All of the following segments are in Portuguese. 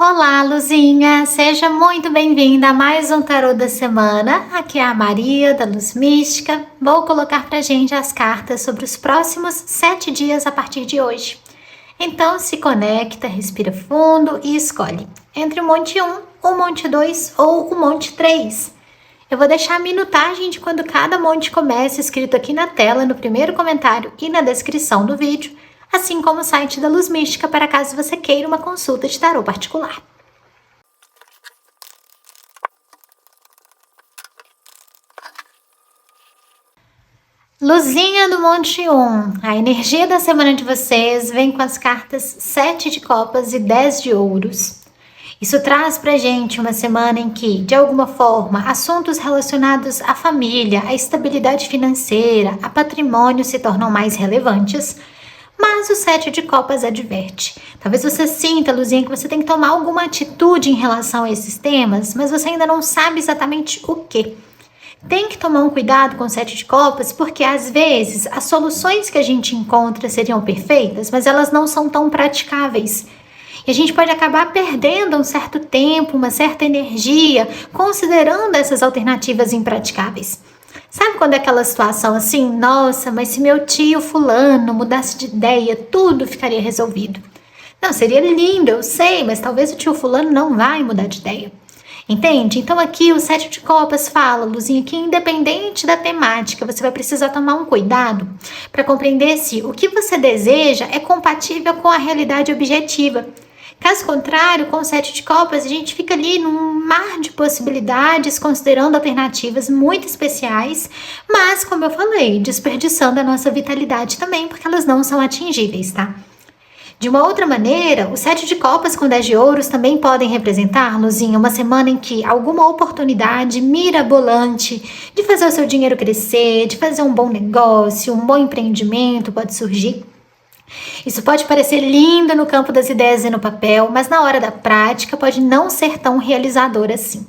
Olá, Luzinha! Seja muito bem-vinda a mais um tarô da semana. Aqui é a Maria, da Luz Mística. Vou colocar pra gente as cartas sobre os próximos 7 dias a partir de hoje. Então, se conecta, respira fundo e escolhe entre o Monte 1, o Monte 2 ou o Monte 3. Eu vou deixar a minutagem de quando cada monte começa escrito aqui na tela, no primeiro comentário e na descrição do vídeo, assim como o site da Luz Mística para caso você queira uma consulta de tarô particular. Luzinha do Monte 1, a energia da semana de vocês vem com as cartas 7 de copas e 10 de ouros. Isso traz pra gente uma semana em que, de alguma forma, assuntos relacionados à família, à estabilidade financeira, a patrimônio se tornam mais relevantes. Mas o 7 de copas adverte. Talvez você sinta, Luzinha, que você tem que tomar alguma atitude em relação a esses temas, mas você ainda não sabe exatamente o que. Tem que tomar um cuidado com o 7 de copas, porque às vezes as soluções que a gente encontra seriam perfeitas, mas elas não são tão praticáveis. E a gente pode acabar perdendo um certo tempo, uma certa energia, considerando essas alternativas impraticáveis. Sabe quando é aquela situação assim, nossa, mas se meu tio fulano mudasse de ideia, tudo ficaria resolvido. Não, seria lindo, eu sei, mas talvez o tio fulano não vai mudar de ideia. Entende? Então aqui o 7 de copas fala, Luzinha, que independente da temática, você vai precisar tomar um cuidado para compreender se o que você deseja é compatível com a realidade objetiva. Caso contrário, com o 7 de copas, a gente fica ali num mar de possibilidades, considerando alternativas muito especiais, mas, como eu falei, desperdiçando a nossa vitalidade também, porque elas não são atingíveis, tá? De uma outra maneira, o 7 de copas com 10 de ouros também podem representar, Luzinha, uma semana em que alguma oportunidade mirabolante de fazer o seu dinheiro crescer, de fazer um bom negócio, um bom empreendimento pode surgir. Isso pode parecer lindo no campo das ideias e no papel, mas na hora da prática pode não ser tão realizador assim.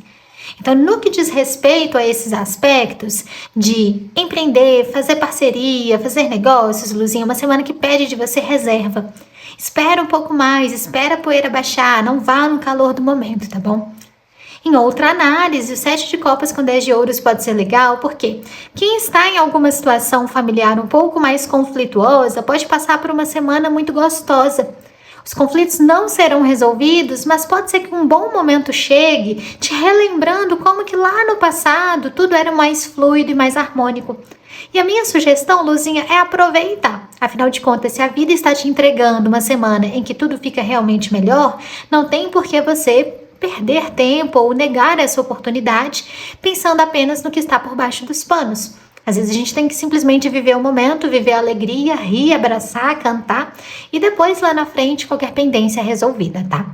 Então, no que diz respeito a esses aspectos de empreender, fazer parceria, fazer negócios, Luzinha, uma semana que pede de você reserva. Espera um pouco mais, espera a poeira baixar, não vá no calor do momento, tá bom? Em outra análise, o 7 de copas com 10 de ouros pode ser legal, porque quem está em alguma situação familiar um pouco mais conflituosa pode passar por uma semana muito gostosa. Os conflitos não serão resolvidos, mas pode ser que um bom momento chegue, te relembrando como que lá no passado tudo era mais fluido e mais harmônico. E a minha sugestão, Luzinha, é aproveitar. Afinal de contas, se a vida está te entregando uma semana em que tudo fica realmente melhor, não tem por que você perder tempo ou negar essa oportunidade pensando apenas no que está por baixo dos panos. Às vezes a gente tem que simplesmente viver o momento, viver a alegria, rir, abraçar, cantar e depois lá na frente qualquer pendência é resolvida, tá?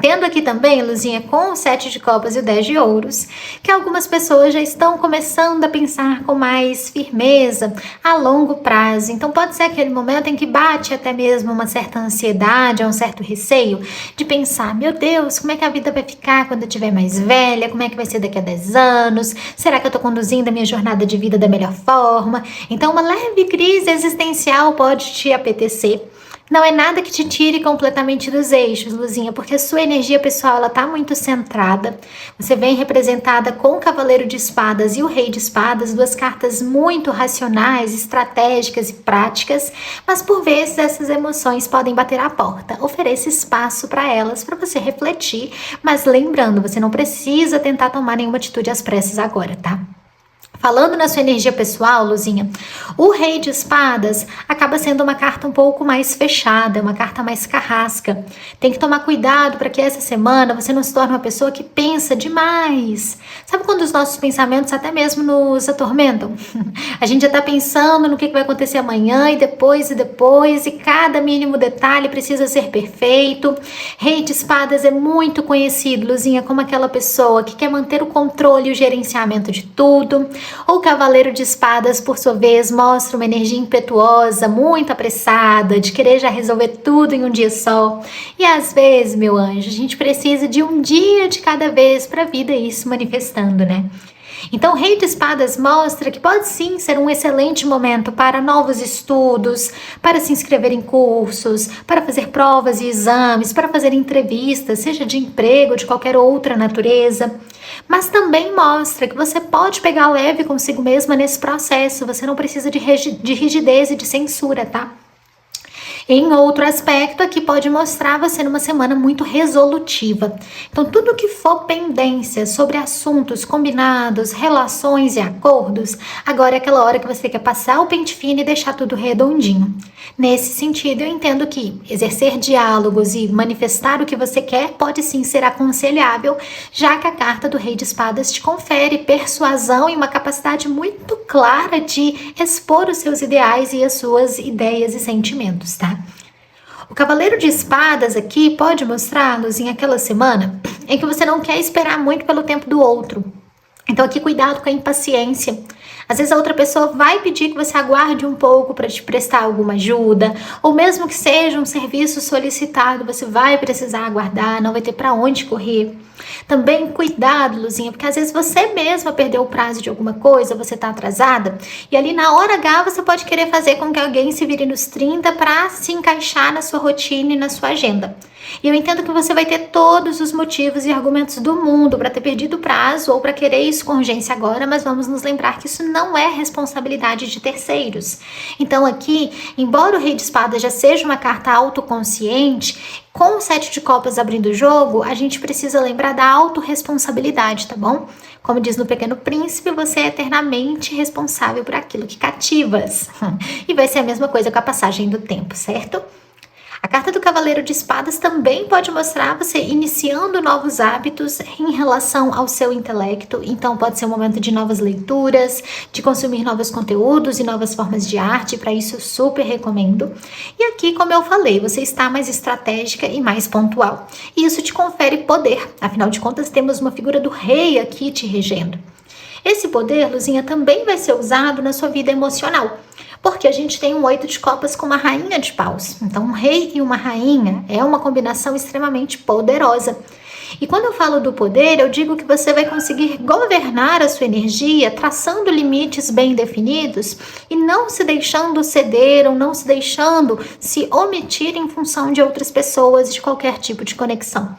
Tendo aqui também, Luzinha, com o 7 de copas e o 10 de ouros, que algumas pessoas já estão começando a pensar com mais firmeza a longo prazo. Então pode ser aquele momento em que bate até mesmo uma certa ansiedade, um certo receio de pensar, meu Deus, como é que a vida vai ficar quando eu estiver mais velha? Como é que vai ser daqui a 10 anos? Será que eu estou conduzindo a minha jornada de vida da melhor forma? Então uma leve crise existencial pode te apetecer. Não é nada que te tire completamente dos eixos, Luzinha, porque a sua energia pessoal ela tá muito centrada. Você vem representada com o Cavaleiro de Espadas e o Rei de Espadas, duas cartas muito racionais, estratégicas e práticas, mas por vezes essas emoções podem bater à porta. Ofereça espaço para elas, para você refletir, mas lembrando, você não precisa tentar tomar nenhuma atitude às pressas agora, tá? Falando na sua energia pessoal, Luzinha, o Rei de Espadas acaba sendo uma carta um pouco mais fechada, uma carta mais carrasca. Tem que tomar cuidado para que essa semana você não se torne uma pessoa que pensa demais. Sabe quando os nossos pensamentos até mesmo nos atormentam? A gente já está pensando no que vai acontecer amanhã e depois, e cada mínimo detalhe precisa ser perfeito. Rei de Espadas é muito conhecido, Luzinha, como aquela pessoa que quer manter o controle e o gerenciamento de tudo. O Cavaleiro de Espadas, por sua vez, mostra uma energia impetuosa, muito apressada, de querer já resolver tudo em um dia só. E às vezes, meu anjo, a gente precisa de um dia de cada vez para a vida ir se manifestando, né? Então, o Rei de Espadas mostra que pode sim ser um excelente momento para novos estudos, para se inscrever em cursos, para fazer provas e exames, para fazer entrevistas, seja de emprego ou de qualquer outra natureza. Mas também mostra que você pode pegar leve consigo mesma nesse processo, você não precisa de rigidez e de censura, tá? Em outro aspecto, aqui pode mostrar você numa semana muito resolutiva. Então, tudo que for pendência sobre assuntos combinados, relações e acordos, agora é aquela hora que você quer passar o pente fino e deixar tudo redondinho. Nesse sentido, eu entendo que exercer diálogos e manifestar o que você quer pode sim ser aconselhável, já que a carta do Rei de Espadas te confere persuasão e uma capacidade muito clara de expor os seus ideais e as suas ideias e sentimentos, tá? O Cavaleiro de Espadas aqui pode mostrar, Luzinha, aquela semana em que você não quer esperar muito pelo tempo do outro. Então aqui cuidado com a impaciência. Às vezes a outra pessoa vai pedir que você aguarde um pouco para te prestar alguma ajuda, ou mesmo que seja um serviço solicitado, você vai precisar aguardar, não vai ter para onde correr. Também cuidado, Luzinha, porque às vezes você mesma perdeu o prazo de alguma coisa, você está atrasada, e ali na hora H você pode querer fazer com que alguém se vire nos 30 para se encaixar na sua rotina e na sua agenda. E eu entendo que você vai ter todos os motivos e argumentos do mundo para ter perdido o prazo ou para querer isso com urgência agora, mas vamos nos lembrar que isso não é responsabilidade de terceiros. Então aqui, embora o Rei de Espadas já seja uma carta autoconsciente, com o 7 de copas abrindo o jogo, a gente precisa lembrar da autorresponsabilidade, tá bom? Como diz no Pequeno Príncipe, você é eternamente responsável por aquilo que cativas. E vai ser a mesma coisa com a passagem do tempo, certo? A carta do Cavaleiro de Espadas também pode mostrar você iniciando novos hábitos em relação ao seu intelecto. Então pode ser um momento de novas leituras, de consumir novos conteúdos e novas formas de arte. Para isso eu super recomendo. E aqui, como eu falei, você está mais estratégica e mais pontual. E isso te confere poder. Afinal de contas, temos uma figura do rei aqui te regendo. Esse poder, Luzinha, também vai ser usado na sua vida emocional. Porque a gente tem um 8 de copas com uma rainha de paus. Então, um rei e uma rainha é uma combinação extremamente poderosa. E quando eu falo do poder, eu digo que você vai conseguir governar a sua energia, traçando limites bem definidos e não se deixando ceder ou não se deixando se omitir em função de outras pessoas, de qualquer tipo de conexão.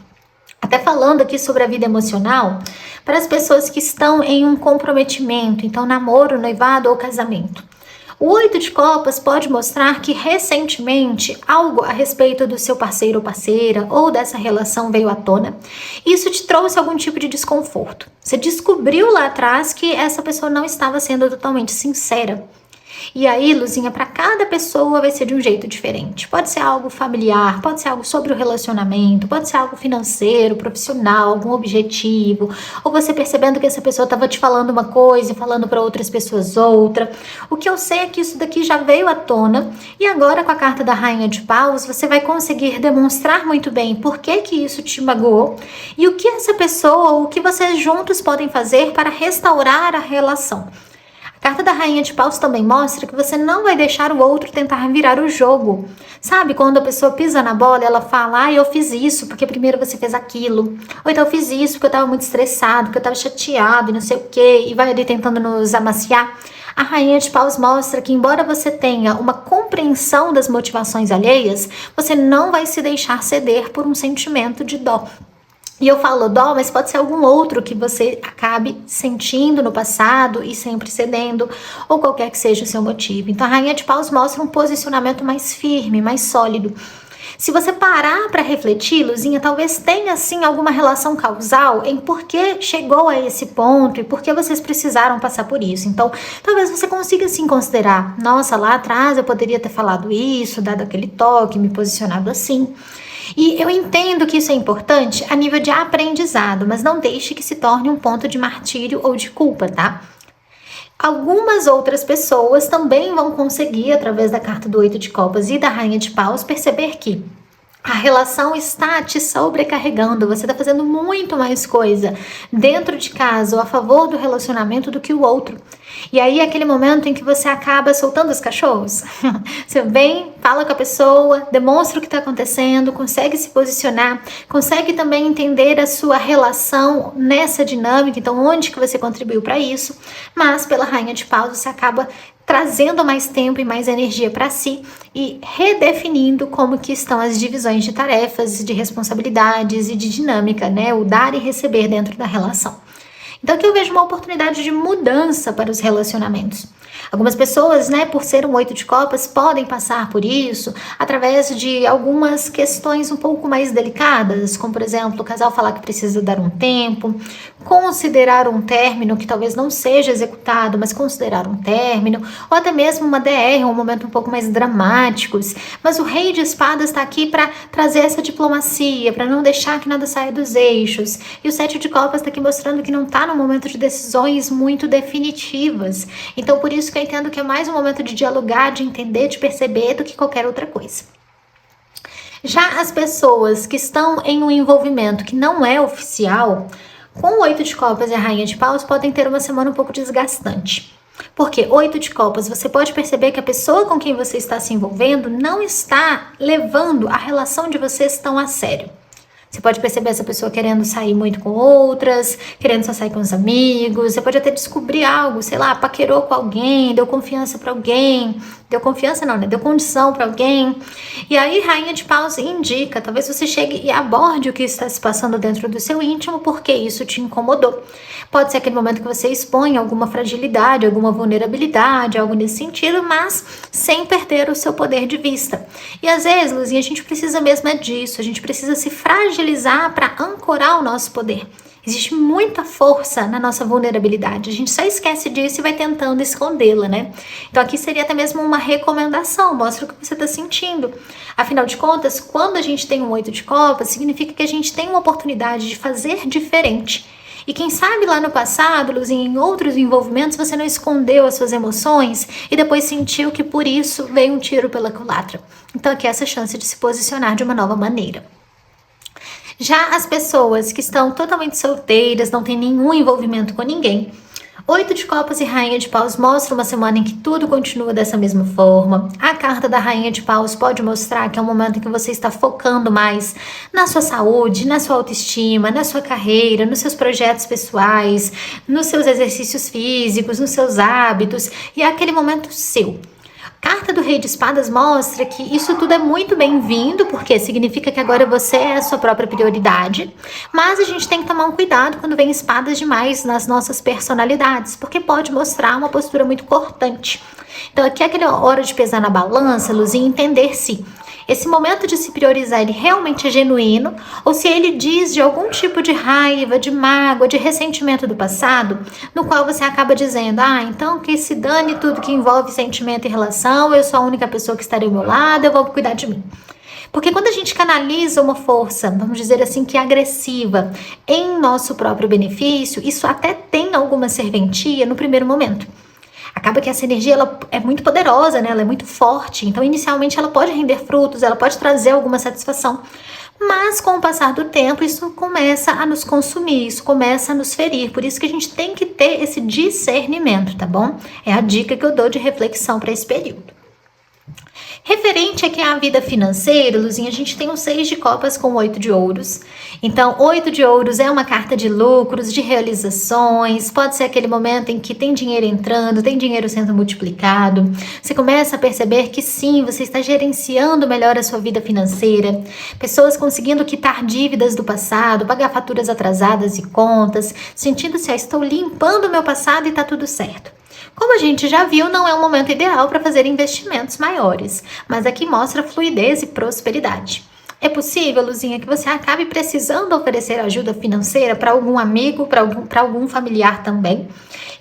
Até falando aqui sobre a vida emocional, para as pessoas que estão em um comprometimento, então namoro, noivado ou casamento. O 8 de copas pode mostrar que recentemente algo a respeito do seu parceiro ou parceira ou dessa relação veio à tona. Isso te trouxe algum tipo de desconforto. Você descobriu lá atrás que essa pessoa não estava sendo totalmente sincera. E aí, Luzinha, para cada pessoa vai ser de um jeito diferente. Pode ser algo familiar, pode ser algo sobre o relacionamento, pode ser algo financeiro, profissional, algum objetivo, ou você percebendo que essa pessoa estava te falando uma coisa e falando para outras pessoas outra. O que eu sei é que isso daqui já veio à tona e agora com a carta da Rainha de Paus, você vai conseguir demonstrar muito bem por que isso te magoou e o que essa pessoa ou o que vocês juntos podem fazer para restaurar a relação. A carta da Rainha de Paus também mostra que você não vai deixar o outro tentar virar o jogo. Sabe, quando a pessoa pisa na bola, ela fala, eu fiz isso porque primeiro você fez aquilo. Ou então eu fiz isso porque eu estava muito estressado, porque eu estava chateado e não sei o quê. E vai ali tentando nos amaciar. A Rainha de Paus mostra que embora você tenha uma compreensão das motivações alheias, você não vai se deixar ceder por um sentimento de dó. E eu falo dó, mas pode ser algum outro que você acabe sentindo no passado e sempre cedendo, ou qualquer que seja o seu motivo. Então a Rainha de Paus mostra um posicionamento mais firme, mais sólido. Se você parar para refletir, Luzinha, talvez tenha sim alguma relação causal em por que chegou a esse ponto e por que vocês precisaram passar por isso. Então, talvez você consiga sim considerar, nossa, lá atrás eu poderia ter falado isso, dado aquele toque, me posicionado assim. E eu entendo que isso é importante a nível de aprendizado, mas não deixe que se torne um ponto de martírio ou de culpa, tá? Algumas outras pessoas também vão conseguir, através da carta do 8 de copas e da Rainha de Paus, perceber que A relação está te sobrecarregando, você está fazendo muito mais coisa dentro de casa ou a favor do relacionamento do que o outro. E aí é aquele momento em que você acaba soltando os cachorros. Você vem, fala com a pessoa, demonstra o que está acontecendo, consegue se posicionar, consegue também entender a sua relação nessa dinâmica, então onde que você contribuiu para isso, mas pela Rainha de Paus você acaba trazendo mais tempo e mais energia para si e redefinindo como que estão as divisões de tarefas, de responsabilidades e de dinâmica, né? O dar e receber dentro da relação. Então aqui eu vejo uma oportunidade de mudança para os relacionamentos. Algumas pessoas, né, por ser um 8 de copas, podem passar por isso através de algumas questões um pouco mais delicadas, como por exemplo, o casal falar que precisa dar um tempo, considerar um término que talvez não seja executado, mas considerar um término, ou até mesmo uma DR, um momento um pouco mais dramáticos. Mas o Rei de Espadas está aqui para trazer essa diplomacia, para não deixar que nada saia dos eixos. E o 7 de copas está aqui mostrando que não está num momento de decisões muito definitivas. Então, por isso que eu entendo que é mais um momento de dialogar, de entender, de perceber do que qualquer outra coisa. Já as pessoas que estão em um envolvimento que não é oficial, com o 8 de copas e a Rainha de Paus, podem ter uma semana um pouco desgastante. Porque 8 de copas, você pode perceber que a pessoa com quem você está se envolvendo não está levando a relação de vocês tão a sério. Você pode perceber essa pessoa querendo sair muito com outras, querendo só sair com os amigos. Você pode até descobrir algo, sei lá, paquerou com alguém, deu confiança para alguém. Deu confiança não, né? Deu condição para alguém. E aí, Rainha de Paus indica, talvez você chegue e aborde o que está se passando dentro do seu íntimo, porque isso te incomodou. Pode ser aquele momento que você expõe alguma fragilidade, alguma vulnerabilidade, algo nesse sentido, mas sem perder o seu poder de vista. E às vezes, Luzinha, a gente precisa mesmo é disso, a gente precisa se fragilizar para ancorar o nosso poder. Existe muita força na nossa vulnerabilidade. A gente só esquece disso e vai tentando escondê-la, né? Então aqui seria até mesmo uma recomendação. Mostra o que você está sentindo. Afinal de contas, quando a gente tem um 8 de copas, significa que a gente tem uma oportunidade de fazer diferente. E quem sabe lá no passado, Luzinha, em outros envolvimentos, você não escondeu as suas emoções e depois sentiu que por isso veio um tiro pela culatra. Então aqui é essa chance de se posicionar de uma nova maneira. Já as pessoas que estão totalmente solteiras, não tem nenhum envolvimento com ninguém, 8 de copas e Rainha de Paus mostram uma semana em que tudo continua dessa mesma forma. A carta da Rainha de Paus pode mostrar que é um momento em que você está focando mais na sua saúde, na sua autoestima, na sua carreira, nos seus projetos pessoais, nos seus exercícios físicos, nos seus hábitos, e é aquele momento seu. A carta do Rei de Espadas mostra que isso tudo é muito bem-vindo, porque significa que agora você é a sua própria prioridade, mas a gente tem que tomar um cuidado quando vem espadas demais nas nossas personalidades, porque pode mostrar uma postura muito cortante. Então aqui é aquela hora de pesar na balança, Luzinha, e entender se esse momento de se priorizar, ele realmente é genuíno, ou se ele diz de algum tipo de raiva, de mágoa, de ressentimento do passado, no qual você acaba dizendo, então que se dane tudo que envolve sentimento e relação, eu sou a única pessoa que estarei ao meu lado, eu vou cuidar de mim. Porque quando a gente canaliza uma força, vamos dizer assim, que é agressiva, em nosso próprio benefício, isso até tem alguma serventia no primeiro momento. Acaba que essa energia ela é muito poderosa, né? Ela é muito forte. Então, inicialmente, ela pode render frutos, ela pode trazer alguma satisfação. Mas, com o passar do tempo, isso começa a nos consumir, isso começa a nos ferir. Por isso que a gente tem que ter esse discernimento, tá bom? É a dica que eu dou de reflexão para esse período. Referente aqui à vida financeira, Luzinha, a gente tem um 6 de copas com 8 de ouros. Então, 8 de ouros é uma carta de lucros, de realizações. Pode ser aquele momento em que tem dinheiro entrando, tem dinheiro sendo multiplicado. Você começa a perceber que sim, você está gerenciando melhor a sua vida financeira. Pessoas conseguindo quitar dívidas do passado, pagar faturas atrasadas e contas, sentindo-se, estou limpando o meu passado e está tudo certo. Como a gente já viu, não é um momento ideal para fazer investimentos maiores, mas aqui mostra fluidez e prosperidade. É possível, Luzinha, que você acabe precisando oferecer ajuda financeira para algum amigo, para algum familiar também.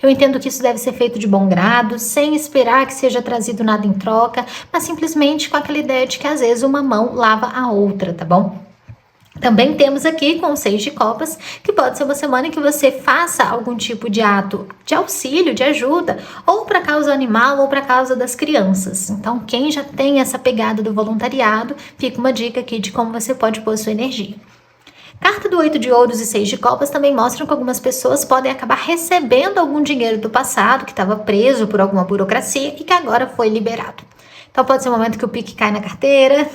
Eu entendo que isso deve ser feito de bom grado, sem esperar que seja trazido nada em troca, mas simplesmente com aquela ideia de que às vezes uma mão lava a outra, tá bom? Também temos aqui com o 6 de copas, que pode ser uma semana em que você faça algum tipo de ato de auxílio, de ajuda, ou para causa animal ou para causa das crianças. Então, quem já tem essa pegada do voluntariado, fica uma dica aqui de como você pode pôr sua energia. Carta do 8 de ouros e 6 de copas também mostram que algumas pessoas podem acabar recebendo algum dinheiro do passado que estava preso por alguma burocracia e que agora foi liberado. Então pode ser um momento que o pique cai na carteira,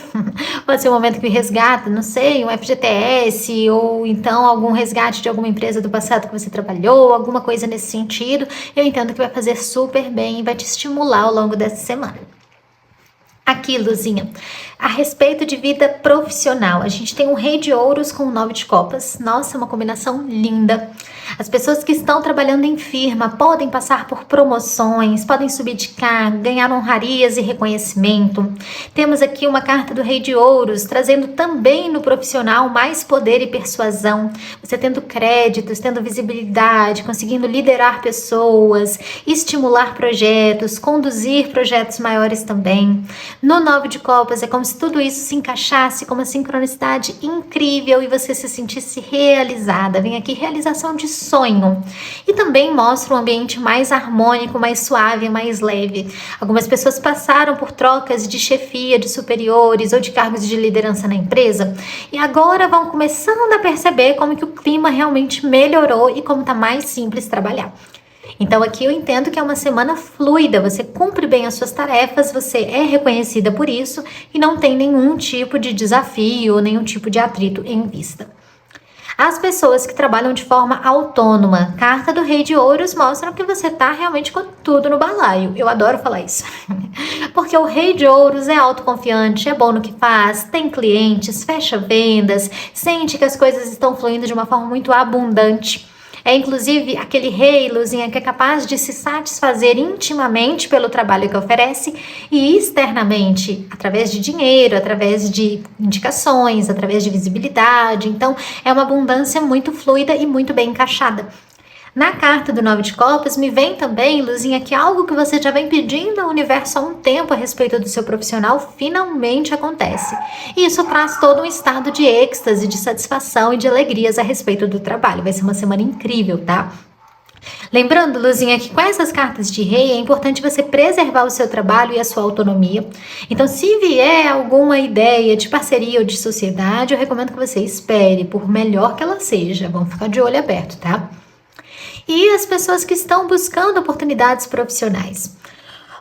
pode ser um momento que resgata, não sei, um FGTS ou então algum resgate de alguma empresa do passado que você trabalhou, alguma coisa nesse sentido. Eu entendo que vai fazer super bem e vai te estimular ao longo dessa semana. Aqui, Luzinha, a respeito de vida profissional, a gente tem um rei de ouros com o 9 de copas. Nossa, uma combinação linda. As pessoas que estão trabalhando em firma podem passar por promoções, podem subir de cargo, ganhar honrarias e reconhecimento. Temos aqui uma carta do rei de ouros, trazendo também no profissional mais poder e persuasão. Você tendo créditos, tendo visibilidade, conseguindo liderar pessoas, estimular projetos, conduzir projetos maiores também. No 9 de copas é como se tudo isso se encaixasse com uma sincronicidade incrível e você se sentisse realizada. Vem aqui realização de sonho. E também mostra um ambiente mais harmônico, mais suave, mais leve. Algumas pessoas passaram por trocas de chefia, de superiores ou de cargos de liderança na empresa e agora vão começando a perceber como que o clima realmente melhorou e como está mais simples trabalhar. Então aqui eu entendo que é uma semana fluida, você cumpre bem as suas tarefas, você é reconhecida por isso e não tem nenhum tipo de desafio ou nenhum tipo de atrito em vista. As pessoas que trabalham de forma autônoma, carta do rei de ouros, mostram que você tá realmente com tudo no balaio. Eu adoro falar isso. Porque o rei de ouros é autoconfiante, é bom no que faz, tem clientes, fecha vendas, sente que as coisas estão fluindo de uma forma muito abundante. É inclusive aquele rei, Luzinha, que é capaz de se satisfazer intimamente pelo trabalho que oferece e externamente, através de dinheiro, através de indicações, através de visibilidade. Então, é uma abundância muito fluida e muito bem encaixada. Na carta do 9 de copas, me vem também, Luzinha, que algo que você já vem pedindo ao universo há um tempo a respeito do seu profissional finalmente acontece. E isso traz todo um estado de êxtase, de satisfação e de alegrias a respeito do trabalho. Vai ser uma semana incrível, tá? Lembrando, Luzinha, que com essas cartas de rei é importante você preservar o seu trabalho e a sua autonomia. Então, se vier alguma ideia de parceria ou de sociedade, eu recomendo que você espere, por melhor que ela seja. Vamos ficar de olho aberto, tá? E as pessoas que estão buscando oportunidades profissionais.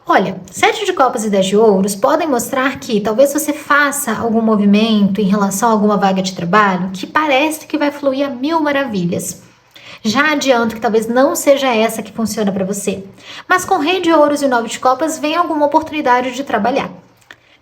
Olha, 7 de copas e 10 de ouros podem mostrar que talvez você faça algum movimento em relação a alguma vaga de trabalho que parece que vai fluir a mil maravilhas. Já adianto que talvez não seja essa que funciona para você. Mas com o rei de ouros e o 9 de copas vem alguma oportunidade de trabalhar.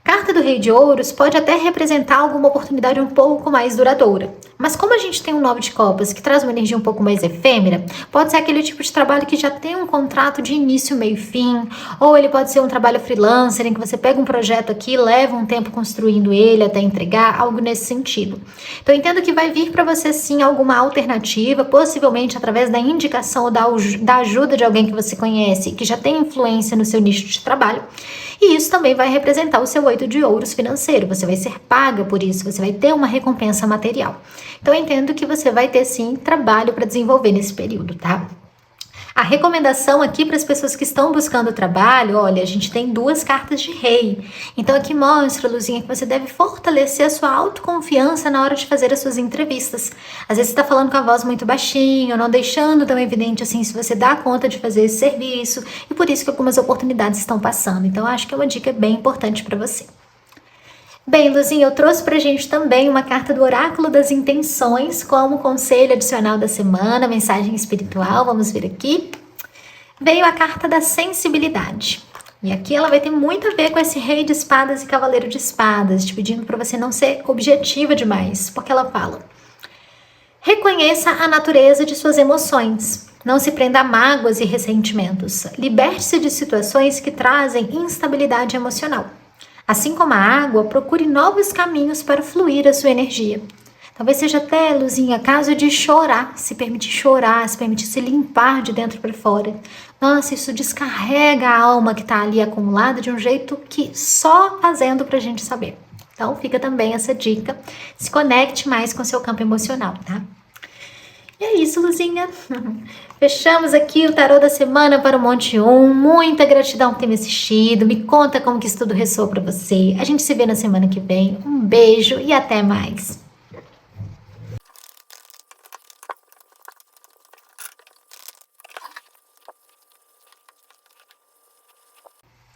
Carta do rei de ouros pode até representar alguma oportunidade um pouco mais duradoura. Mas como a gente tem um 9 de copas que traz uma energia um pouco mais efêmera, pode ser aquele tipo de trabalho que já tem um contrato de início, meio e fim, ou ele pode ser um trabalho freelancer em que você pega um projeto aqui, leva um tempo construindo ele até entregar, algo nesse sentido. Então eu entendo que vai vir para você sim alguma alternativa, possivelmente através da indicação ou da ajuda de alguém que você conhece, que já tem influência no seu nicho de trabalho. E isso também vai representar o seu 8 de ouros financeiro. Você vai ser paga por isso, você vai ter uma recompensa material. Então, eu entendo que você vai ter, sim, trabalho para desenvolver nesse período, tá? A recomendação aqui para as pessoas que estão buscando trabalho, olha, a gente tem 2 cartas de rei. Então, aqui mostra, Luzinha, que você deve fortalecer a sua autoconfiança na hora de fazer as suas entrevistas. Às vezes você está falando com a voz muito baixinho, não deixando tão evidente assim se você dá conta de fazer esse serviço, e por isso que algumas oportunidades estão passando. Então, acho que é uma dica bem importante para você. Bem, Luzinha, eu trouxe pra gente também uma carta do Oráculo das Intenções como conselho adicional da semana, mensagem espiritual, vamos ver aqui. Veio a carta da sensibilidade. E aqui ela vai ter muito a ver com esse rei de espadas e cavaleiro de espadas, te pedindo para você não ser objetiva demais, porque ela fala: reconheça a natureza de suas emoções. Não se prenda a mágoas e ressentimentos. Liberte-se de situações que trazem instabilidade emocional. Assim como a água, procure novos caminhos para fluir a sua energia. Talvez seja até, Luzinha, caso de chorar, se permitir se limpar de dentro para fora. Nossa, isso descarrega a alma que está ali acumulada de um jeito que só fazendo para a gente saber. Então fica também essa dica, se conecte mais com seu campo emocional, tá? E é isso, Luzinha. Fechamos aqui o tarô da semana para o Monte 1. Muita gratidão por ter me assistido. Me conta como que isso tudo ressoa para você. A gente se vê na semana que vem. Um beijo e até mais.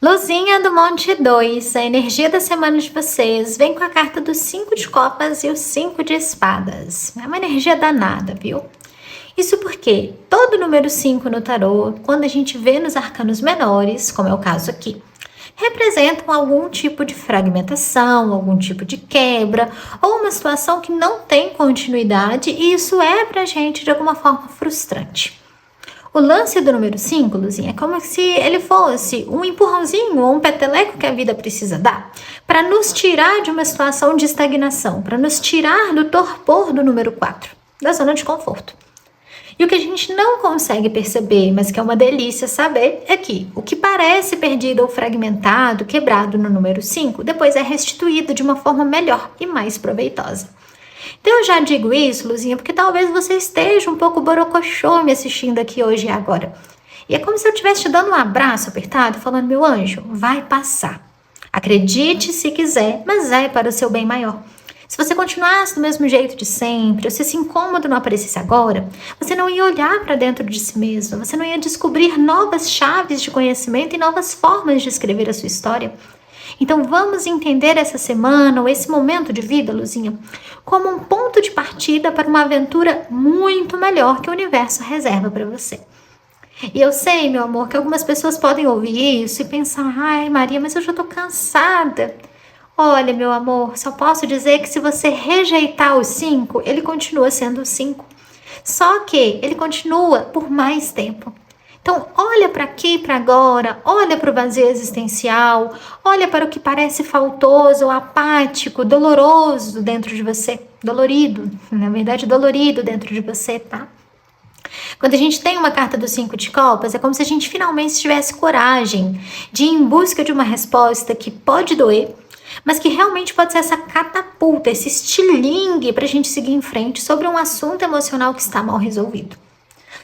Luzinha do Monte 2, a energia da semana de vocês vem com a carta dos 5 de copas e os 5 de espadas. É uma energia danada, viu? Isso porque todo número 5 no tarô, quando a gente vê nos arcanos menores, como é o caso aqui, representam algum tipo de fragmentação, algum tipo de quebra, ou uma situação que não tem continuidade, e isso é pra gente de alguma forma frustrante. O lance do número 5, Luzinha, é como se ele fosse um empurrãozinho ou um peteleco que a vida precisa dar para nos tirar de uma situação de estagnação, para nos tirar do torpor do número 4, da zona de conforto. E o que a gente não consegue perceber, mas que é uma delícia saber, é que o que parece perdido ou fragmentado, quebrado no número 5, depois é restituído de uma forma melhor e mais proveitosa. Então eu já digo isso, Luzinha, porque talvez você esteja um pouco borocochô me assistindo aqui hoje e agora. E é como se eu estivesse te dando um abraço apertado, falando, meu anjo, vai passar. Acredite se quiser, mas é para o seu bem maior. Se você continuasse do mesmo jeito de sempre, ou se esse incômodo não aparecesse agora, você não ia olhar para dentro de si mesmo, você não ia descobrir novas chaves de conhecimento e novas formas de escrever a sua história. Então vamos entender essa semana ou esse momento de vida, Luzinha, como um ponto de partida para uma aventura muito melhor que o universo reserva para você. E eu sei, meu amor, que algumas pessoas podem ouvir isso e pensar, ai Maria, mas eu já tô cansada. Olha, meu amor, só posso dizer que se você rejeitar o 5, ele continua sendo o 5. Só que ele continua por mais tempo. Então, olha para aqui, para agora, olha para o vazio existencial, olha para o que parece faltoso, apático, doloroso dentro de você. Dolorido, na verdade, dolorido dentro de você, tá? Quando a gente tem uma carta do 5 de copas, é como se a gente finalmente tivesse coragem de ir em busca de uma resposta que pode doer, mas que realmente pode ser essa catapulta, esse estilingue para a gente seguir em frente sobre um assunto emocional que está mal resolvido.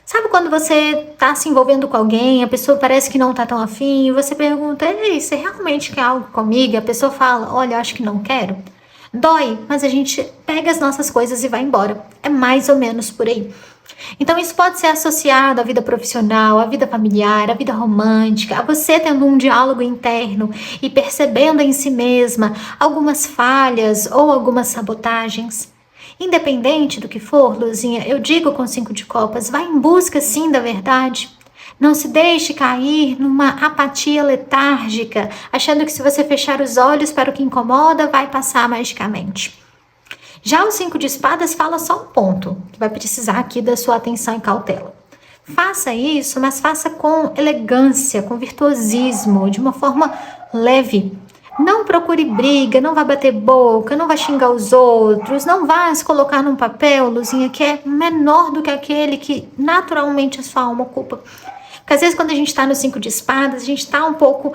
Sabe quando você está se envolvendo com alguém, a pessoa parece que não está tão afim, e você pergunta, ei, você realmente quer algo comigo? E a pessoa fala, olha, acho que não quero. Dói, mas a gente pega as nossas coisas e vai embora. É mais ou menos por aí. Então isso pode ser associado à vida profissional, à vida familiar, à vida romântica, a você tendo um diálogo interno e percebendo em si mesma algumas falhas ou algumas sabotagens. Independente do que for, Luzinha, eu digo com 5 de copas, vá em busca sim da verdade. Não se deixe cair numa apatia letárgica, achando que se você fechar os olhos para o que incomoda, vai passar magicamente. Já o 5 de espadas fala só um ponto, que vai precisar aqui da sua atenção e cautela. Faça isso, mas faça com elegância, com virtuosismo, de uma forma leve. Não procure briga, não vá bater boca, não vá xingar os outros, não vá se colocar num papel, Luzinha, que é menor do que aquele que naturalmente a sua alma ocupa. Porque às vezes quando a gente está no 5 de espadas, a gente está um pouco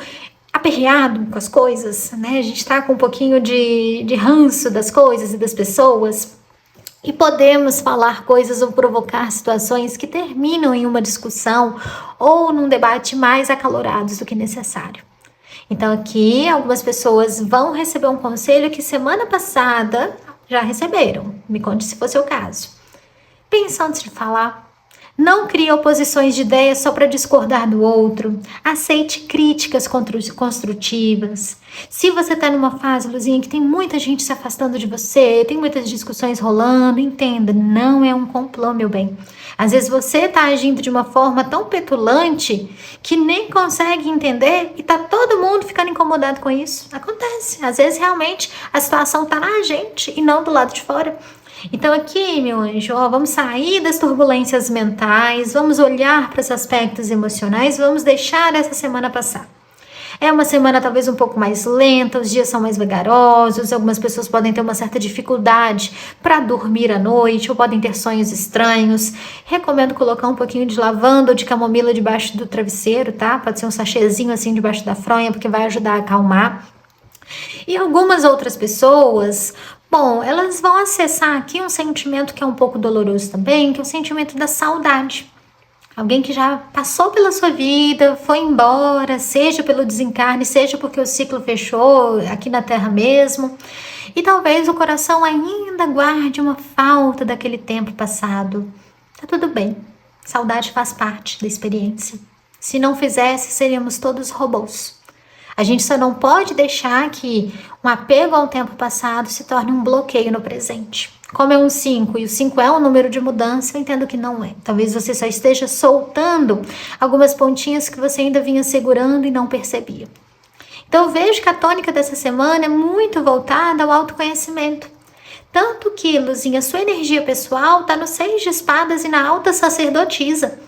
aperreado com as coisas, né? A gente está com um pouquinho de ranço das coisas e das pessoas. E podemos falar coisas ou provocar situações que terminam em uma discussão ou num debate mais acalorados do que necessário. Então aqui algumas pessoas vão receber um conselho que semana passada já receberam. Me conte se for seu caso. Pensa antes de falar. Não crie oposições de ideias só para discordar do outro. Aceite críticas construtivas. Se você está numa fase, Luzinha, que tem muita gente se afastando de você, tem muitas discussões rolando, entenda, não é um complô, meu bem. Às vezes você está agindo de uma forma tão petulante que nem consegue entender e tá todo mundo ficando incomodado com isso. Acontece. Às vezes realmente a situação está na gente e não do lado de fora. Então aqui, meu anjo, vamos sair das turbulências mentais, vamos olhar para os aspectos emocionais, vamos deixar essa semana passar. É uma semana talvez um pouco mais lenta, os dias são mais vagarosos, algumas pessoas podem ter uma certa dificuldade para dormir à noite ou podem ter sonhos estranhos. Recomendo colocar um pouquinho de lavanda ou de camomila debaixo do travesseiro, tá? Pode ser um sachêzinho assim debaixo da fronha, porque vai ajudar a acalmar. E algumas outras pessoas, bom, elas vão acessar aqui um sentimento que é um pouco doloroso também, que é o sentimento da saudade. Alguém que já passou pela sua vida, foi embora, seja pelo desencarne, seja porque o ciclo fechou aqui na Terra mesmo. E talvez o coração ainda guarde uma falta daquele tempo passado. Tá tudo bem. Saudade faz parte da experiência. Se não fizesse, seríamos todos robôs. A gente só não pode deixar que um apego ao tempo passado se torne um bloqueio no presente. Como é um 5 e o 5 é um número de mudança, eu entendo que não é. Talvez você só esteja soltando algumas pontinhas que você ainda vinha segurando e não percebia. Então eu vejo que a tônica dessa semana é muito voltada ao autoconhecimento. Tanto que, Luzinha, sua energia pessoal está no 6 de espadas e na alta sacerdotisa.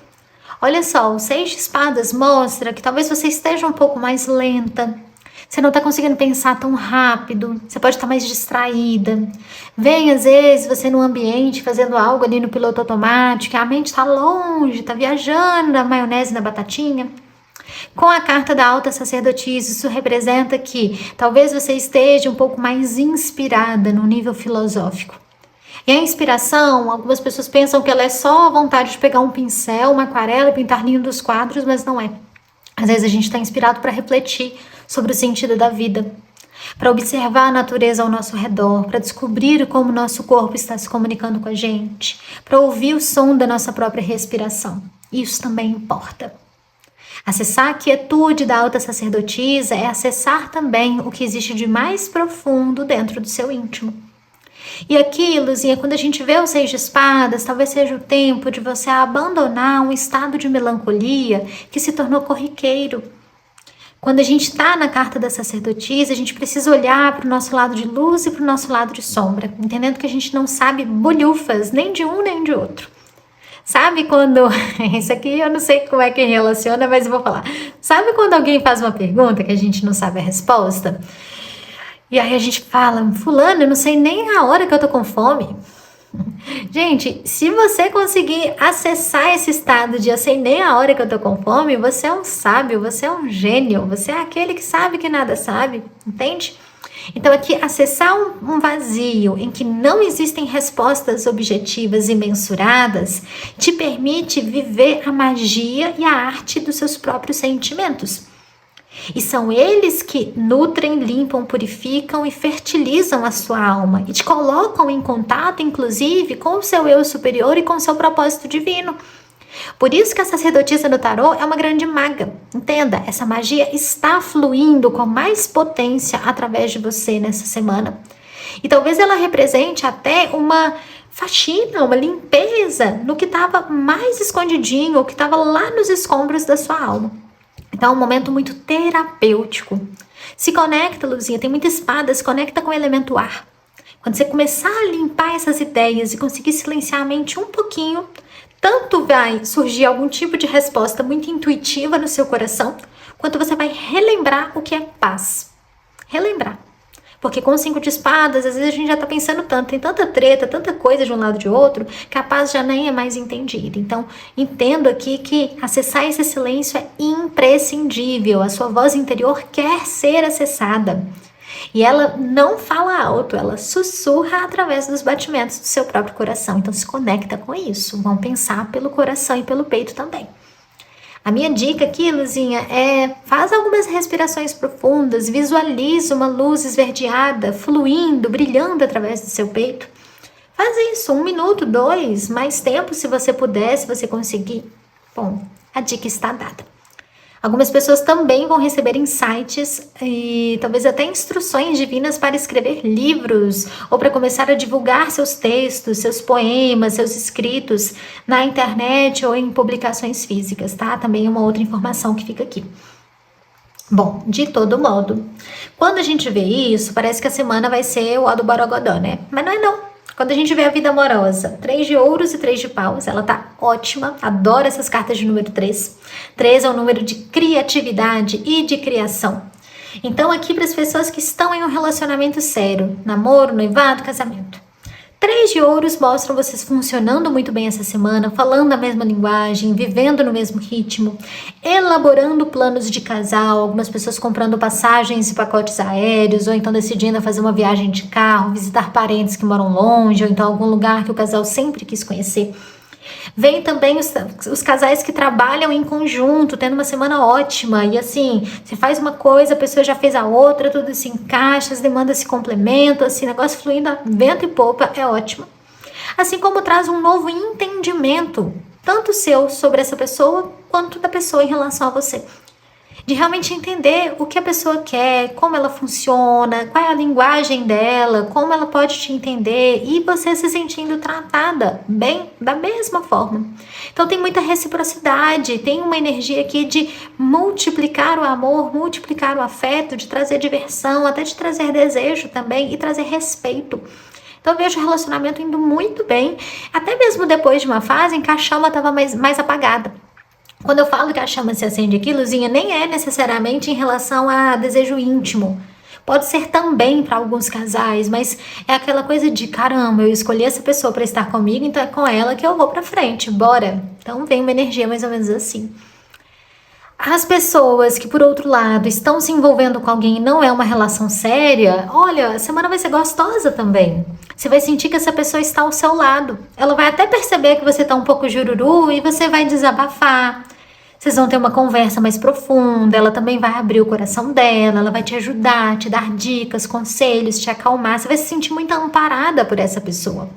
Olha só, o 6 de espadas mostra que talvez você esteja um pouco mais lenta. Você não está conseguindo pensar tão rápido. Você pode estar mais distraída. Vem, às vezes, você num ambiente fazendo algo ali no piloto automático. A mente está longe, está viajando na maionese e na batatinha. Com a carta da alta sacerdotisa, isso representa que talvez você esteja um pouco mais inspirada no nível filosófico. E a inspiração, algumas pessoas pensam que ela é só a vontade de pegar um pincel, uma aquarela e pintar lindos quadros, mas não é. Às vezes a gente está inspirado para refletir sobre o sentido da vida, para observar a natureza ao nosso redor, para descobrir como o nosso corpo está se comunicando com a gente, para ouvir o som da nossa própria respiração. Isso também importa. Acessar a quietude da alta sacerdotisa é acessar também o que existe de mais profundo dentro do seu íntimo. E aqui, Luzinha, quando a gente vê o 6 de espadas, talvez seja o tempo de você abandonar um estado de melancolia que se tornou corriqueiro. Quando a gente está na carta da sacerdotisa, a gente precisa olhar para o nosso lado de luz e para o nosso lado de sombra, entendendo que a gente não sabe bolhufas nem de um nem de outro. Sabe quando... Isso aqui eu não sei como é que relaciona, mas eu vou falar. Sabe quando alguém faz uma pergunta que a gente não sabe a resposta? E aí a gente fala, fulano, eu não sei nem a hora que eu tô com fome. Gente, se você conseguir acessar esse estado de eu sei nem a hora que eu tô com fome, você é um sábio, você é um gênio, você é aquele que sabe que nada sabe, entende? Então aqui, acessar um vazio em que não existem respostas objetivas e mensuradas, te permite viver a magia e a arte dos seus próprios sentimentos. E são eles que nutrem, limpam, purificam e fertilizam a sua alma e te colocam em contato, inclusive, com o seu eu superior e com o seu propósito divino. Por isso que a sacerdotisa do tarô é uma grande maga. Entenda, essa magia está fluindo com mais potência através de você nessa semana. E talvez ela represente até uma faxina, uma limpeza no que estava mais escondidinho, ou que estava lá nos escombros da sua alma. Então é um momento muito terapêutico. Se conecta, Luzinha, tem muita espada, se conecta com o elemento ar. Quando você começar a limpar essas ideias e conseguir silenciar a mente um pouquinho, tanto vai surgir algum tipo de resposta muito intuitiva no seu coração, quanto você vai relembrar o que é paz. Relembrar. Porque com o 5 de espadas, às vezes a gente já tá pensando tanto, tem tanta treta, tanta coisa de um lado e de outro, que a paz já nem é mais entendida. Então, entendo aqui que acessar esse silêncio é imprescindível. A sua voz interior quer ser acessada. E ela não fala alto, ela sussurra através dos batimentos do seu próprio coração. Então, se conecta com isso. Vão pensar pelo coração e pelo peito também. A minha dica aqui, Luzinha, faz algumas respirações profundas, visualiza uma luz esverdeada, fluindo, brilhando através do seu peito. Faz isso, 1 minuto, 2, mais tempo se você puder, se você conseguir. Bom, a dica está dada. Algumas pessoas também vão receber insights e talvez até instruções divinas para escrever livros ou para começar a divulgar seus textos, seus poemas, seus escritos na internet ou em publicações físicas, tá? Também é uma outra informação que fica aqui. Bom, de todo modo, quando a gente vê isso, parece que a semana vai ser o Ó do Borogodó, né? Mas não é não. Quando a gente vê a vida amorosa, 3 de ouros e 3 de paus, ela tá ótima, adoro essas cartas de número 3. 3 é um número de criatividade e de criação. Então aqui para as pessoas que estão em um relacionamento sério, namoro, noivado, casamento. Três de ouros mostram vocês funcionando muito bem essa semana, falando a mesma linguagem, vivendo no mesmo ritmo, elaborando planos de casal, algumas pessoas comprando passagens e pacotes aéreos, ou então decidindo fazer uma viagem de carro, visitar parentes que moram longe, ou então algum lugar que o casal sempre quis conhecer. Vem também os casais que trabalham em conjunto, tendo uma semana ótima. E assim, você faz uma coisa, a pessoa já fez a outra, tudo se encaixa, as demandas se complementam, assim, negócio fluindo a vento e popa, é ótimo. Assim como traz um novo entendimento, tanto seu sobre essa pessoa, quanto da pessoa em relação a você. De realmente entender o que a pessoa quer, como ela funciona, qual é a linguagem dela, como ela pode te entender e você se sentindo tratada bem da mesma forma. Então tem muita reciprocidade, tem uma energia aqui de multiplicar o amor, multiplicar o afeto, de trazer diversão, até de trazer desejo também e trazer respeito. Então eu vejo o relacionamento indo muito bem, até mesmo depois de uma fase em que a chama estava mais apagada. Quando eu falo que a chama se acende aqui, Luzinha, nem é necessariamente em relação a desejo íntimo. Pode ser também para alguns casais, mas é aquela coisa de, caramba, eu escolhi essa pessoa para estar comigo, então é com ela que eu vou para frente, bora. Então vem uma energia mais ou menos assim. As pessoas que, por outro lado, estão se envolvendo com alguém e não é uma relação séria, olha, a semana vai ser gostosa também. Você vai sentir que essa pessoa está ao seu lado. Ela vai até perceber que você está um pouco jururu e você vai desabafar. Vocês vão ter uma conversa mais profunda, ela também vai abrir o coração dela, ela vai te ajudar, te dar dicas, conselhos, te acalmar. Você vai se sentir muito amparada por essa pessoa.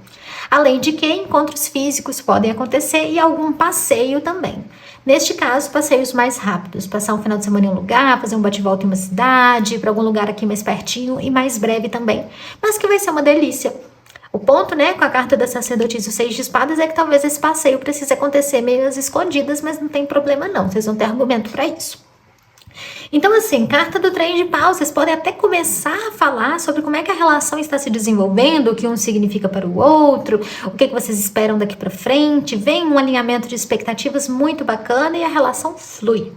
Além de que encontros físicos podem acontecer e algum passeio também. Neste caso, passeios mais rápidos, passar um final de semana em um lugar, fazer um bate-volta em uma cidade, ir para algum lugar aqui mais pertinho e mais breve também, mas que vai ser uma delícia. O ponto, né, com a carta da sacerdotisa e o 6 de espadas é que talvez esse passeio precise acontecer meio às escondidas, mas não tem problema não, vocês vão ter argumento para isso. Então assim, carta do 3 de paus, vocês podem até começar a falar sobre como é que a relação está se desenvolvendo, o que um significa para o outro, o que vocês esperam daqui para frente, vem um alinhamento de expectativas muito bacana e a relação flui.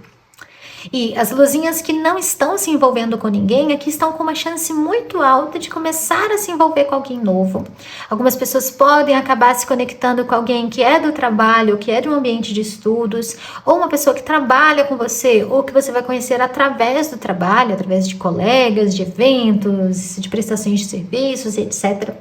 E as luzinhas que não estão se envolvendo com ninguém, aqui estão com uma chance muito alta de começar a se envolver com alguém novo. Algumas pessoas podem acabar se conectando com alguém que é do trabalho, que é de um ambiente de estudos, ou uma pessoa que trabalha com você, ou que você vai conhecer através do trabalho, através de colegas, de eventos, de prestações de serviços, etc.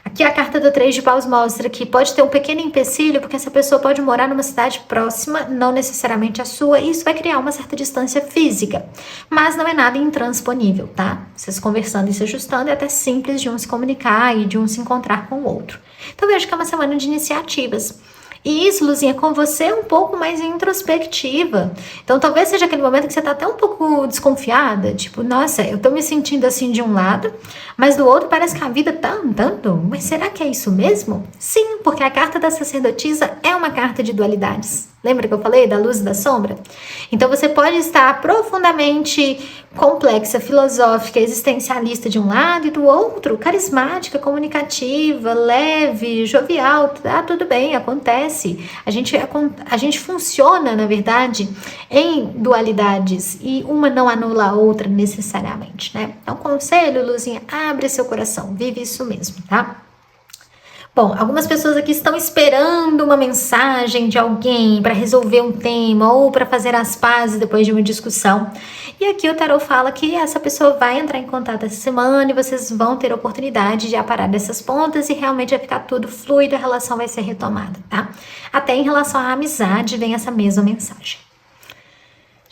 Aqui a carta do 3 de paus mostra que pode ter um pequeno empecilho, porque essa pessoa pode morar numa cidade próxima, não necessariamente a sua, e isso vai criar uma certa distância física. Mas não é nada intransponível, tá? Vocês conversando e se ajustando é até simples de um se comunicar e de um se encontrar com o outro. Então vejo que é uma semana de iniciativas. E isso, Luzinha, com você é um pouco mais introspectiva. Então talvez seja aquele momento que você tá até um pouco desconfiada. Tipo, nossa, eu tô me sentindo assim de um lado, mas do outro parece que a vida tá andando. Mas será que é isso mesmo? Sim, porque a carta da sacerdotisa é uma carta de dualidades. Lembra que eu falei da luz e da sombra? Então você pode estar profundamente complexa, filosófica, existencialista de um lado e do outro, carismática, comunicativa, leve, jovial, tá tudo bem, acontece. A gente funciona, na verdade, em dualidades e uma não anula a outra necessariamente, né? Então, conselho, Luzinha, abre seu coração, vive isso mesmo, tá? Bom, algumas pessoas aqui estão esperando uma mensagem de alguém para resolver um tema ou para fazer as pazes depois de uma discussão. E aqui o tarot fala que essa pessoa vai entrar em contato essa semana e vocês vão ter a oportunidade de aparar dessas pontas e realmente vai ficar tudo fluido, a relação vai ser retomada, tá? Até em relação à amizade vem essa mesma mensagem.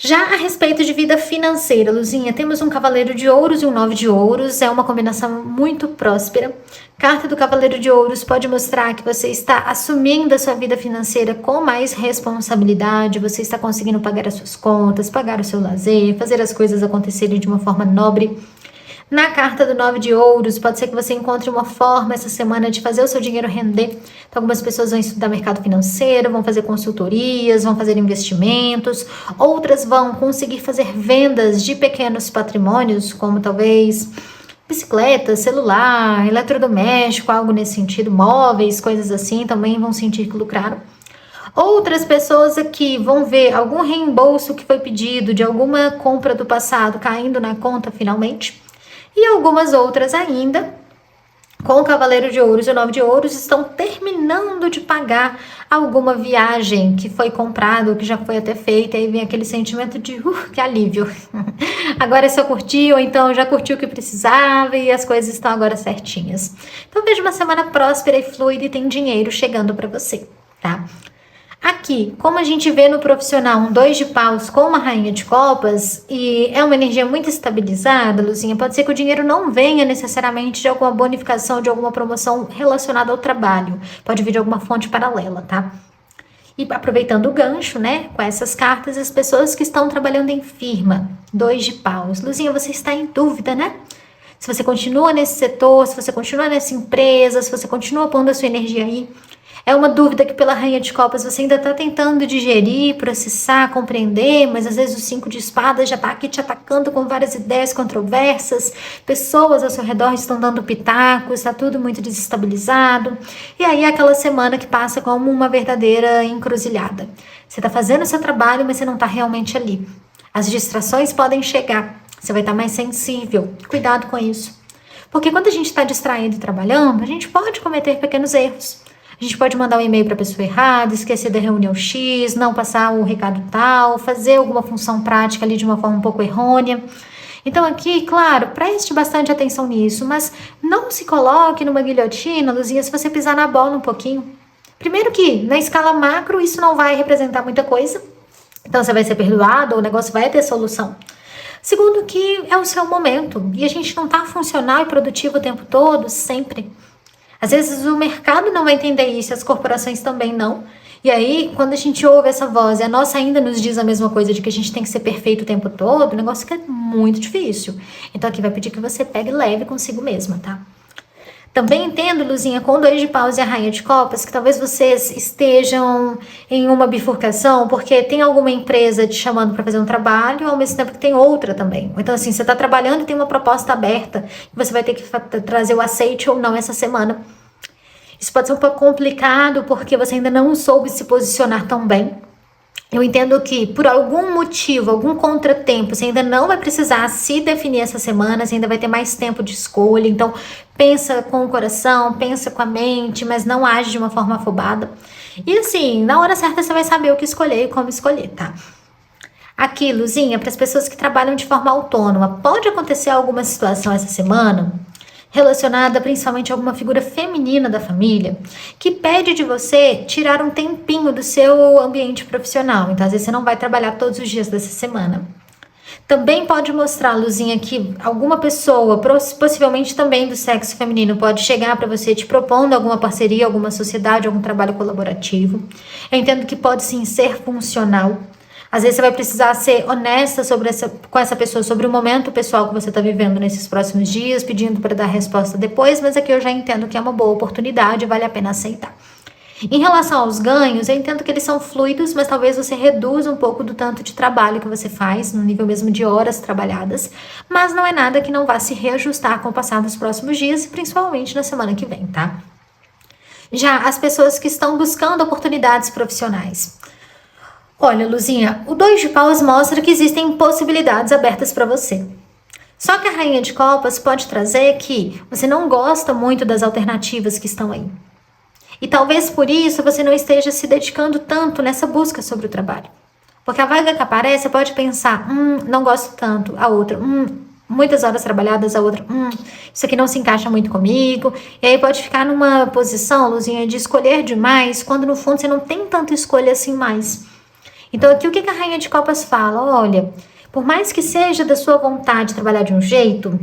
Já a respeito de vida financeira, Luzinha, temos um cavaleiro de ouros e um 9 de ouros, é uma combinação muito próspera. Carta do cavaleiro de ouros pode mostrar que você está assumindo a sua vida financeira com mais responsabilidade, você está conseguindo pagar as suas contas, pagar o seu lazer, fazer as coisas acontecerem de uma forma nobre. Na carta do 9 de ouros, pode ser que você encontre uma forma essa semana de fazer o seu dinheiro render. Então, algumas pessoas vão estudar mercado financeiro, vão fazer consultorias, vão fazer investimentos. Outras vão conseguir fazer vendas de pequenos patrimônios, como talvez bicicleta, celular, eletrodoméstico, algo nesse sentido, móveis, coisas assim, também vão sentir que lucraram. Outras pessoas aqui vão ver algum reembolso que foi pedido de alguma compra do passado caindo na conta finalmente. E algumas outras ainda com o Cavaleiro de Ouros e o Nove de Ouros estão terminando de pagar alguma viagem que foi comprada ou que já foi até feita, e aí vem aquele sentimento de que alívio. Agora é só curtir, ou então já curtiu o que precisava e as coisas estão agora certinhas. Então veja uma semana próspera e fluida e tem dinheiro chegando para você, tá? Aqui, como a gente vê no profissional um 2 de paus com uma rainha de copas e é uma energia muito estabilizada, Luzinha, pode ser que o dinheiro não venha necessariamente de alguma bonificação, de alguma promoção relacionada ao trabalho. Pode vir de alguma fonte paralela, tá? E aproveitando o gancho, né, com essas cartas, as pessoas que estão trabalhando em firma, 2 de paus. Luzinha, você está em dúvida, né? Se você continua nesse setor, se você continua nessa empresa, se você continua pondo a sua energia aí. É uma dúvida que pela Rainha de Copas você ainda está tentando digerir, processar, compreender, mas às vezes o 5 de espadas já está aqui te atacando com várias ideias controversas, pessoas ao seu redor estão dando pitacos, está tudo muito desestabilizado. E aí é aquela semana que passa como uma verdadeira encruzilhada. Você está fazendo o seu trabalho, mas você não está realmente ali. As distrações podem chegar, você vai estar mais sensível. Cuidado com isso. Porque quando a gente está distraído e trabalhando, a gente pode cometer pequenos erros. A gente pode mandar um e-mail para a pessoa errada, esquecer da reunião X, não passar o recado tal, fazer alguma função prática ali de uma forma um pouco errônea. Então aqui, claro, preste bastante atenção nisso, mas não se coloque numa guilhotina, Luzinha, se você pisar na bola um pouquinho. Primeiro que, na escala macro, isso não vai representar muita coisa, então você vai ser perdoado, o negócio vai ter solução. Segundo que é o seu momento, e a gente não está funcional e produtivo o tempo todo, sempre. Às vezes o mercado não vai entender isso, as corporações também não. E aí, quando a gente ouve essa voz e a nossa ainda nos diz a mesma coisa de que a gente tem que ser perfeito o tempo todo, o negócio fica muito difícil. Então aqui vai pedir que você pegue leve consigo mesma, tá? Também entendo, Luzinha, com o 2 de paus e a rainha de copas, que talvez vocês estejam em uma bifurcação, porque tem alguma empresa te chamando para fazer um trabalho, ao mesmo tempo que tem outra também. Então, assim, você está trabalhando e tem uma proposta aberta, e você vai ter que trazer o aceite ou não essa semana. Isso pode ser um pouco complicado, porque você ainda não soube se posicionar tão bem. Eu entendo que, por algum motivo, algum contratempo, você ainda não vai precisar se definir essa semana, você ainda vai ter mais tempo de escolha. Então, pensa com o coração, pensa com a mente, mas não age de uma forma afobada. E assim, na hora certa você vai saber o que escolher e como escolher, tá? Aqui, Luzinha, para as pessoas que trabalham de forma autônoma, pode acontecer alguma situação essa semana relacionada principalmente a alguma figura feminina da família, que pede de você tirar um tempinho do seu ambiente profissional. Então, às vezes, você não vai trabalhar todos os dias dessa semana. Também pode mostrar, Luzinha, que alguma pessoa, possivelmente também do sexo feminino, pode chegar para você te propondo alguma parceria, alguma sociedade, algum trabalho colaborativo. Eu entendo que pode sim ser funcional. Às vezes você vai precisar ser honesta com essa pessoa sobre o momento pessoal que você está vivendo nesses próximos dias, pedindo para dar resposta depois, mas aqui eu já entendo que é uma boa oportunidade e vale a pena aceitar. Em relação aos ganhos, eu entendo que eles são fluidos, mas talvez você reduza um pouco do tanto de trabalho que você faz, no nível mesmo de horas trabalhadas, mas não é nada que não vá se reajustar com o passar dos próximos dias e principalmente na semana que vem, tá? Já as pessoas que estão buscando oportunidades profissionais. Olha, Luzinha, o 2 de paus mostra que existem possibilidades abertas para você. Só que a rainha de copas pode trazer que você não gosta muito das alternativas que estão aí. E talvez por isso você não esteja se dedicando tanto nessa busca sobre o trabalho. Porque a vaga que aparece, você pode pensar, não gosto tanto, a outra, muitas horas trabalhadas, a outra, isso aqui não se encaixa muito comigo. E aí pode ficar numa posição, Luzinha, de escolher demais, quando no fundo você não tem tanta escolha assim mais. Então aqui o que a rainha de copas fala? Olha, por mais que seja da sua vontade trabalhar de um jeito,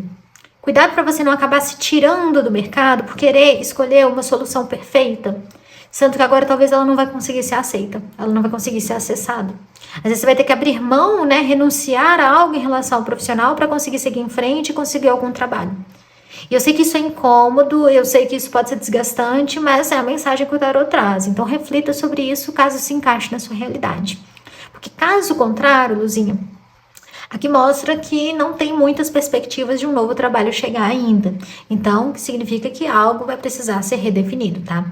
cuidado para você não acabar se tirando do mercado por querer escolher uma solução perfeita, sendo que agora talvez ela não vai conseguir ser aceita, ela não vai conseguir ser acessada. Às vezes você vai ter que abrir mão, né, renunciar a algo em relação ao profissional para conseguir seguir em frente e conseguir algum trabalho. E eu sei que isso é incômodo, eu sei que isso pode ser desgastante, mas é a mensagem que o tarot traz. Então reflita sobre isso caso se encaixe na sua realidade. Porque caso contrário, Luzinha, aqui mostra que não tem muitas perspectivas de um novo trabalho chegar ainda. Então, significa que algo vai precisar ser redefinido, tá?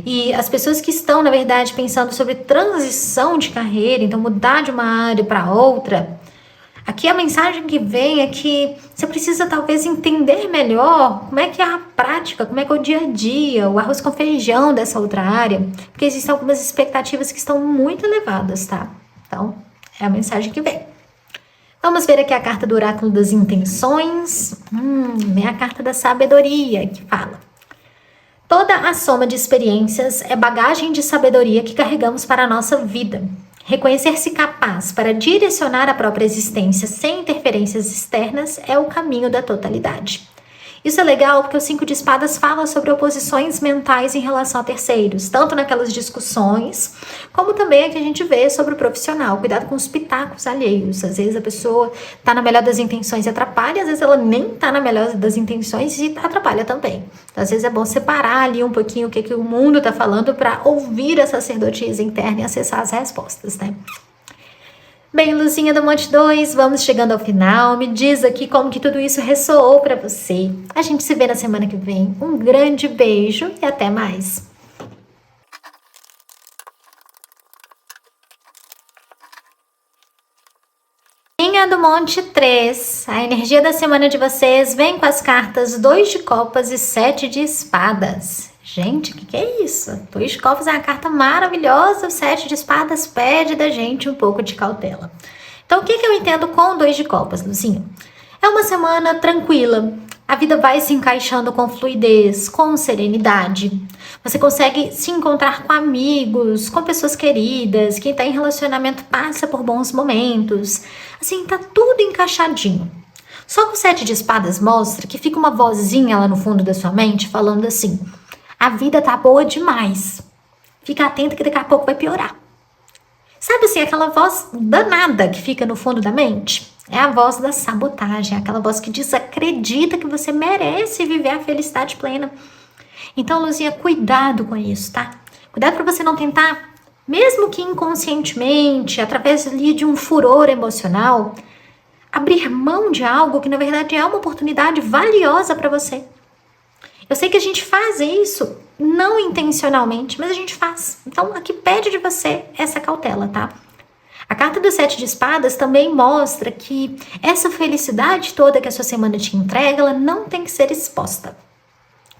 E as pessoas que estão, na verdade, pensando sobre transição de carreira, então mudar de uma área para outra, Aqui a mensagem que vem é que você precisa talvez entender melhor como é que é a prática, como é que é o dia a dia, o arroz com feijão dessa outra área, porque existem algumas expectativas que estão muito elevadas, tá? Então, é a mensagem que vem. Vamos ver aqui a carta do oráculo das intenções. Vem a carta da sabedoria que fala: toda a soma de experiências é bagagem de sabedoria que carregamos para a nossa vida. Reconhecer-se capaz para direcionar a própria existência sem interferências externas é o caminho da totalidade. Isso é legal porque o 5 de espadas fala sobre oposições mentais em relação a terceiros, tanto naquelas discussões, como também a que a gente vê sobre o profissional. Cuidado com os pitacos alheios. Às vezes a pessoa está na melhor das intenções e atrapalha, às vezes ela nem está na melhor das intenções e atrapalha também. Então, às vezes é bom separar ali um pouquinho o que o mundo está falando para ouvir a sacerdotisa interna e acessar as respostas, né? Bem, Luzinha do Monte 2, vamos chegando ao final. Me diz aqui como que tudo isso ressoou para você. A gente se vê na semana que vem. Um grande beijo e até mais. Rainha do Monte 3, a energia da semana de vocês vem com as cartas 2 de copas e 7 de espadas. Gente, o que é isso? 2 de copas é uma carta maravilhosa, o 7 de espadas pede da gente um pouco de cautela. Então, o que eu entendo com 2 de copas, Luzinha? É uma semana tranquila, a vida vai se encaixando com fluidez, com serenidade. Você consegue se encontrar com amigos, com pessoas queridas, quem está em relacionamento passa por bons momentos. Assim, tá tudo encaixadinho. Só que o 7 de espadas mostra que fica uma vozinha lá no fundo da sua mente falando assim: a vida tá boa demais. Fica atenta que daqui a pouco vai piorar. Sabe assim, aquela voz danada que fica no fundo da mente? É a voz da sabotagem, aquela voz que desacredita que você merece viver a felicidade plena. Então, Luzinha, cuidado com isso, tá? Cuidado para você não tentar, mesmo que inconscientemente, através ali de um furor emocional, abrir mão de algo que na verdade é uma oportunidade valiosa para você. Eu sei que a gente faz isso não intencionalmente, mas a gente faz. Então, aqui pede de você essa cautela, tá? A carta do 7 de espadas também mostra que essa felicidade toda que a sua semana te entrega, ela não tem que ser exposta.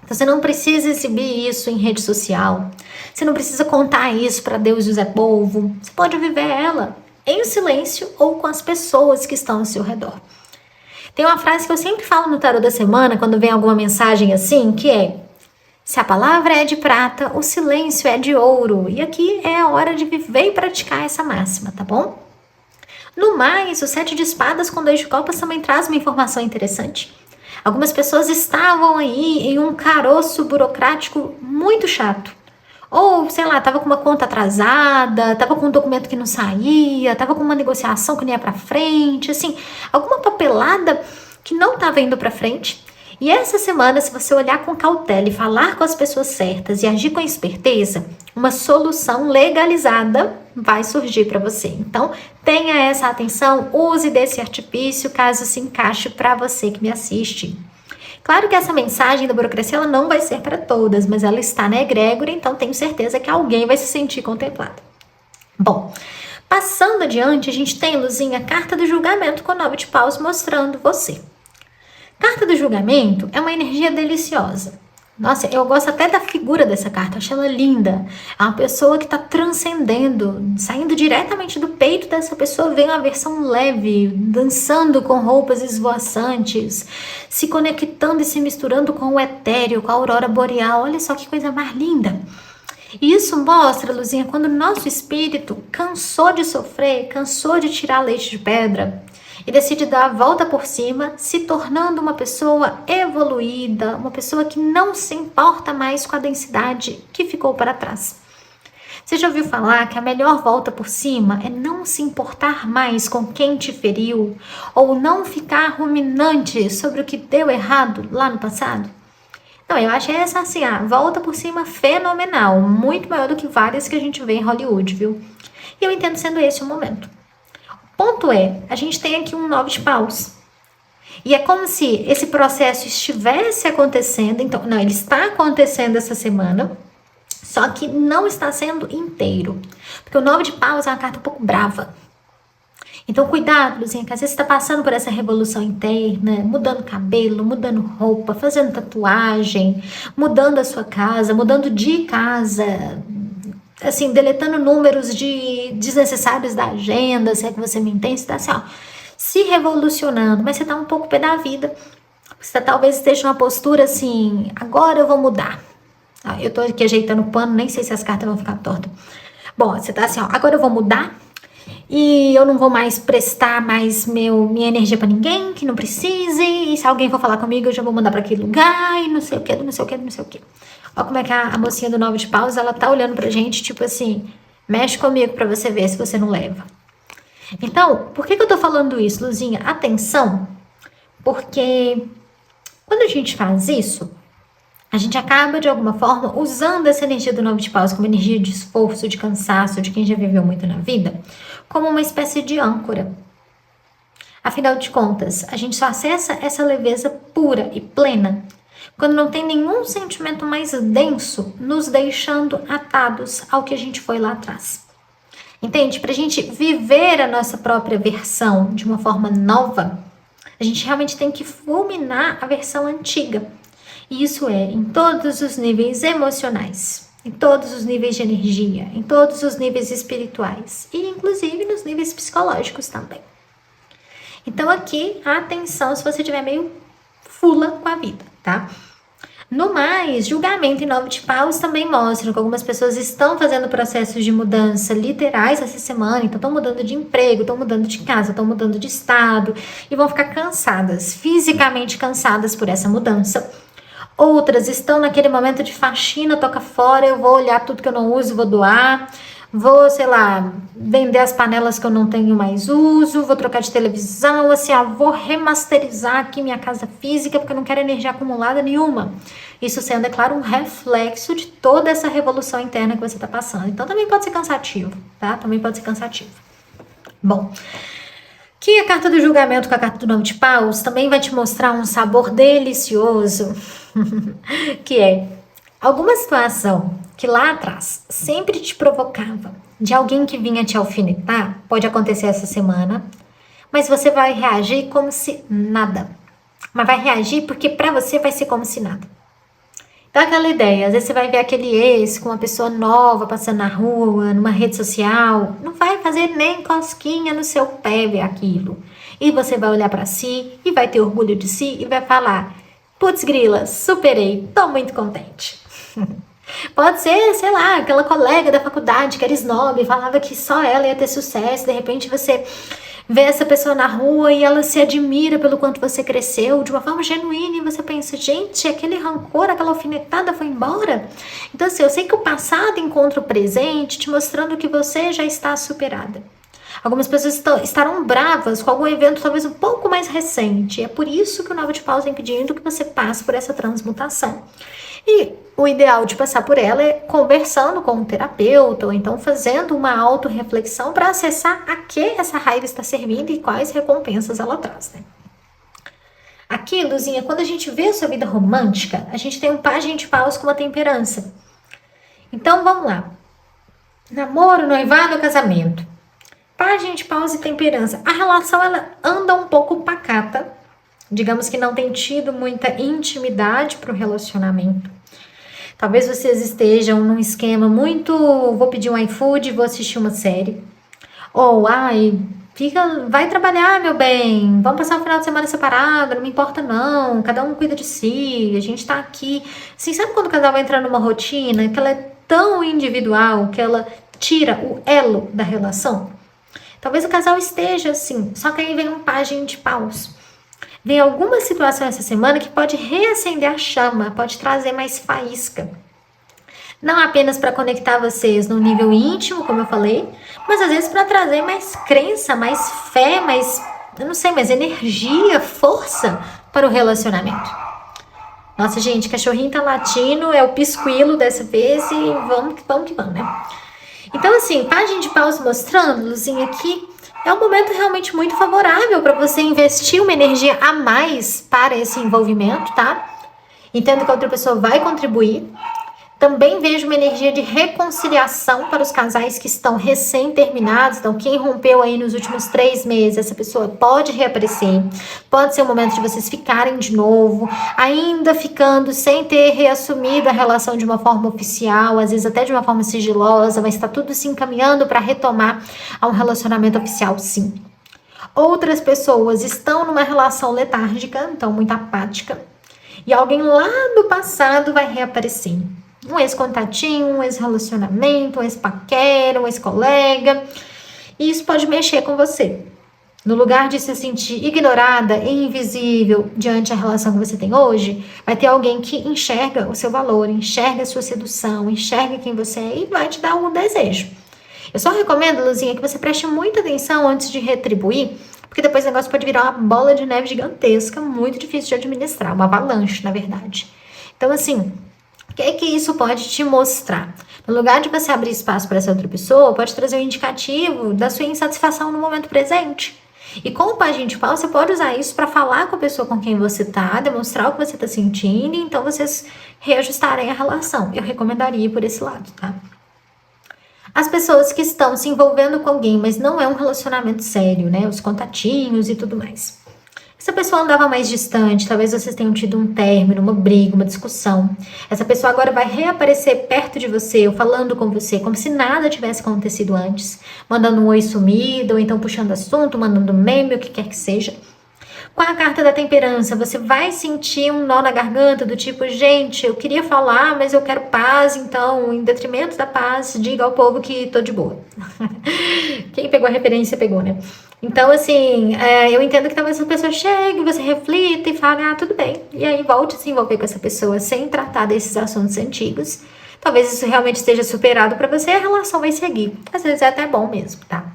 Você não precisa exibir isso em rede social. Você não precisa contar isso para Deus e o Zé Povo. Você pode viver ela em silêncio ou com as pessoas que estão ao seu redor. Tem uma frase que eu sempre falo no tarô da semana, quando vem alguma mensagem assim, que é: se a palavra é de prata, o silêncio é de ouro. E aqui é a hora de viver e praticar essa máxima, tá bom? No mais, o 7 de espadas com 2 de copas também traz uma informação interessante. Algumas pessoas estavam aí em um caroço burocrático muito chato. Ou, sei lá, tava com uma conta atrasada, tava com um documento que não saía, tava com uma negociação que não ia pra frente, assim, alguma papelada que não tava indo pra frente. E essa semana, se você olhar com cautela e falar com as pessoas certas e agir com esperteza, uma solução legalizada vai surgir para você. Então, tenha essa atenção, use desse artifício caso se encaixe para você que me assiste. Claro que essa mensagem da burocracia ela não vai ser para todas, mas ela está na egrégora, então tenho certeza que alguém vai se sentir contemplado. Bom, passando adiante, a gente tem, Luzinha, a carta do julgamento com 9 de paus mostrando você. Carta do julgamento é uma energia deliciosa. Nossa, eu gosto até da figura dessa carta, acho ela linda. É uma pessoa que está transcendendo, saindo diretamente do peito dessa pessoa, vem uma versão leve, dançando com roupas esvoaçantes, se conectando e se misturando com o etéreo, com a aurora boreal. Olha só que coisa mais linda. E isso mostra, Luzinha, quando o nosso espírito cansou de sofrer, cansou de tirar leite de pedra, e decide dar a volta por cima, se tornando uma pessoa evoluída, uma pessoa que não se importa mais com a densidade que ficou para trás. Você já ouviu falar que a melhor volta por cima é não se importar mais com quem te feriu, ou não ficar ruminante sobre o que deu errado lá no passado? Não, eu acho essa assim, a volta por cima fenomenal, muito maior do que várias que a gente vê em Hollywood, viu? E eu entendo sendo esse o momento. Ponto é, a gente tem aqui um 9 de paus. E é como se esse processo estivesse acontecendo, então, não, ele está acontecendo essa semana, só que não está sendo inteiro. Porque o 9 de paus é uma carta um pouco brava. Então, cuidado, Luzinha, que às vezes você tá passando por essa revolução interna, mudando cabelo, mudando roupa, fazendo tatuagem, mudando a sua casa, mudando de casa, assim, deletando números desnecessários da agenda, se é que você me entende, você tá assim, ó, se revolucionando, mas você tá um pouco pé da vida. Você talvez esteja numa postura assim, agora eu vou mudar. Eu tô aqui ajeitando o pano, nem sei se as cartas vão ficar tortas. Bom, você tá assim, ó, agora eu vou mudar e eu não vou mais prestar mais minha energia pra ninguém que não precise, e se alguém for falar comigo eu já vou mandar pra aquele lugar e não sei o que, não sei o que, não sei o que. Olha como é que a mocinha do 9 de paus, ela tá olhando pra gente, tipo assim, mexe comigo pra você ver se você não leva. Então, por que eu tô falando isso, Luzinha? Atenção, porque quando a gente faz isso, a gente acaba, de alguma forma, usando essa energia do 9 de paus como energia de esforço, de cansaço, de quem já viveu muito na vida, como uma espécie de âncora. Afinal de contas, a gente só acessa essa leveza pura e plena quando não tem nenhum sentimento mais denso nos deixando atados ao que a gente foi lá atrás. Entende? Para a gente viver a nossa própria versão de uma forma nova, a gente realmente tem que fulminar a versão antiga. E isso é em todos os níveis emocionais, em todos os níveis de energia, em todos os níveis espirituais e inclusive nos níveis psicológicos também. Então aqui, atenção se você estiver meio fula com a vida, tá? No mais, julgamento em 9 de paus também mostra que algumas pessoas estão fazendo processos de mudança literais essa semana, então estão mudando de emprego, estão mudando de casa, estão mudando de estado e vão ficar cansadas, fisicamente cansadas por essa mudança. Outras estão naquele momento de faxina, toca fora, eu vou olhar tudo que eu não uso, vou doar, vou, sei lá, vender as panelas que eu não tenho mais uso, vou trocar de televisão, assim, vou remasterizar aqui minha casa física porque eu não quero energia acumulada nenhuma. Isso sendo, é claro, um reflexo de toda essa revolução interna que você está passando. Então também pode ser cansativo, tá? Também pode ser cansativo. Bom, que a carta do julgamento com a carta do 9 de paus também vai te mostrar um sabor delicioso, que é alguma situação que lá atrás sempre te provocava de alguém que vinha te alfinetar, pode acontecer essa semana, mas você vai reagir como se nada. Mas vai reagir porque pra você vai ser como se nada. Então aquela ideia, às vezes você vai ver aquele ex com uma pessoa nova passando na rua, numa rede social, não vai fazer nem cosquinha no seu pé ver aquilo. E você vai olhar pra si e vai ter orgulho de si e vai falar, putz grila, superei, tô muito contente. Pode ser, sei lá, aquela colega da faculdade que era snob e falava que só ela ia ter sucesso, de repente você vê essa pessoa na rua e ela se admira pelo quanto você cresceu de uma forma genuína e você pensa, gente, aquele rancor, aquela alfinetada foi embora. Então assim, eu sei que o passado encontra o presente te mostrando que você já está superada. Algumas pessoas estarão bravas com algum evento talvez um pouco mais recente. É por isso que o 9 de paus vem pedindo que você passe por essa transmutação. E o ideal de passar por ela é conversando com um terapeuta ou então fazendo uma autorreflexão para acessar a que essa raiva está servindo e quais recompensas ela traz, né? Aqui, Luzinha, quando a gente vê a sua vida romântica, a gente tem um pajem de paus com uma temperança. Então, vamos lá. Namoro, noivado, casamento. Pajem de paus e temperança. A relação, ela anda um pouco pacata. Digamos que não tem tido muita intimidade para o relacionamento. Talvez vocês estejam num esquema muito, vou pedir um iFood, vou assistir uma série. Ou, vai trabalhar, meu bem, vamos passar o final de semana separado, não me importa não, cada um cuida de si, a gente tá aqui. Assim, sabe quando o casal vai entrar numa rotina que ela é tão individual que ela tira o elo da relação? Talvez o casal esteja assim, só que aí vem um pajem de paus. Vem alguma situação essa semana que pode reacender a chama, pode trazer mais faísca. Não apenas para conectar vocês no nível íntimo, como eu falei, mas às vezes para trazer mais crença, mais fé, mais energia, força para o relacionamento. Nossa, gente, cachorrinho tá latindo, é o pisquilo dessa vez e vamos que vamos, né? Então, assim, pajem de paus mostrando, Luzinha, aqui é um momento realmente muito favorável para você investir uma energia a mais para esse envolvimento, tá? Entendo que a outra pessoa vai contribuir. Também vejo uma energia de reconciliação para os casais que estão recém-terminados. Então, quem rompeu aí nos últimos 3 meses, essa pessoa pode reaparecer. Pode ser o momento de vocês ficarem de novo, ainda ficando sem ter reassumido a relação de uma forma oficial, às vezes até de uma forma sigilosa, mas está tudo se encaminhando para retomar a um relacionamento oficial, sim. Outras pessoas estão numa relação letárgica, então muito apática, e alguém lá do passado vai reaparecer. Um ex-contatinho, um ex-relacionamento, um ex-paquera, um ex-colega. E isso pode mexer com você. No lugar de se sentir ignorada e invisível diante da relação que você tem hoje, vai ter alguém que enxerga o seu valor, enxerga a sua sedução, enxerga quem você é e vai te dar um desejo. Eu só recomendo, Luzinha, que você preste muita atenção antes de retribuir, porque depois o negócio pode virar uma bola de neve gigantesca, muito difícil de administrar, uma avalanche, na verdade. Então, assim, o que é que isso pode te mostrar? No lugar de você abrir espaço para essa outra pessoa, pode trazer um indicativo da sua insatisfação no momento presente. E com o pajem de pau, você pode usar isso para falar com a pessoa com quem você tá, demonstrar o que você tá sentindo, e então vocês reajustarem a relação. Eu recomendaria ir por esse lado, tá? As pessoas que estão se envolvendo com alguém, mas não é um relacionamento sério, né? Os contatinhos e tudo mais. Essa pessoa andava mais distante, talvez vocês tenham tido um término, uma briga, uma discussão. Essa pessoa agora vai reaparecer perto de você, ou falando com você, como se nada tivesse acontecido antes. Mandando um oi sumido, ou então puxando assunto, mandando meme, o que quer que seja. Com a carta da temperança, você vai sentir um nó na garganta do tipo, gente, eu queria falar, mas eu quero paz, então, em detrimento da paz, diga ao povo que tô de boa. Quem pegou a referência, pegou, né? Então, assim, eu entendo que talvez essa pessoa chegue, você reflita e fale, tudo bem. E aí volte a se envolver com essa pessoa sem tratar desses assuntos antigos. Talvez isso realmente esteja superado pra você e a relação vai seguir. Às vezes é até bom mesmo, tá?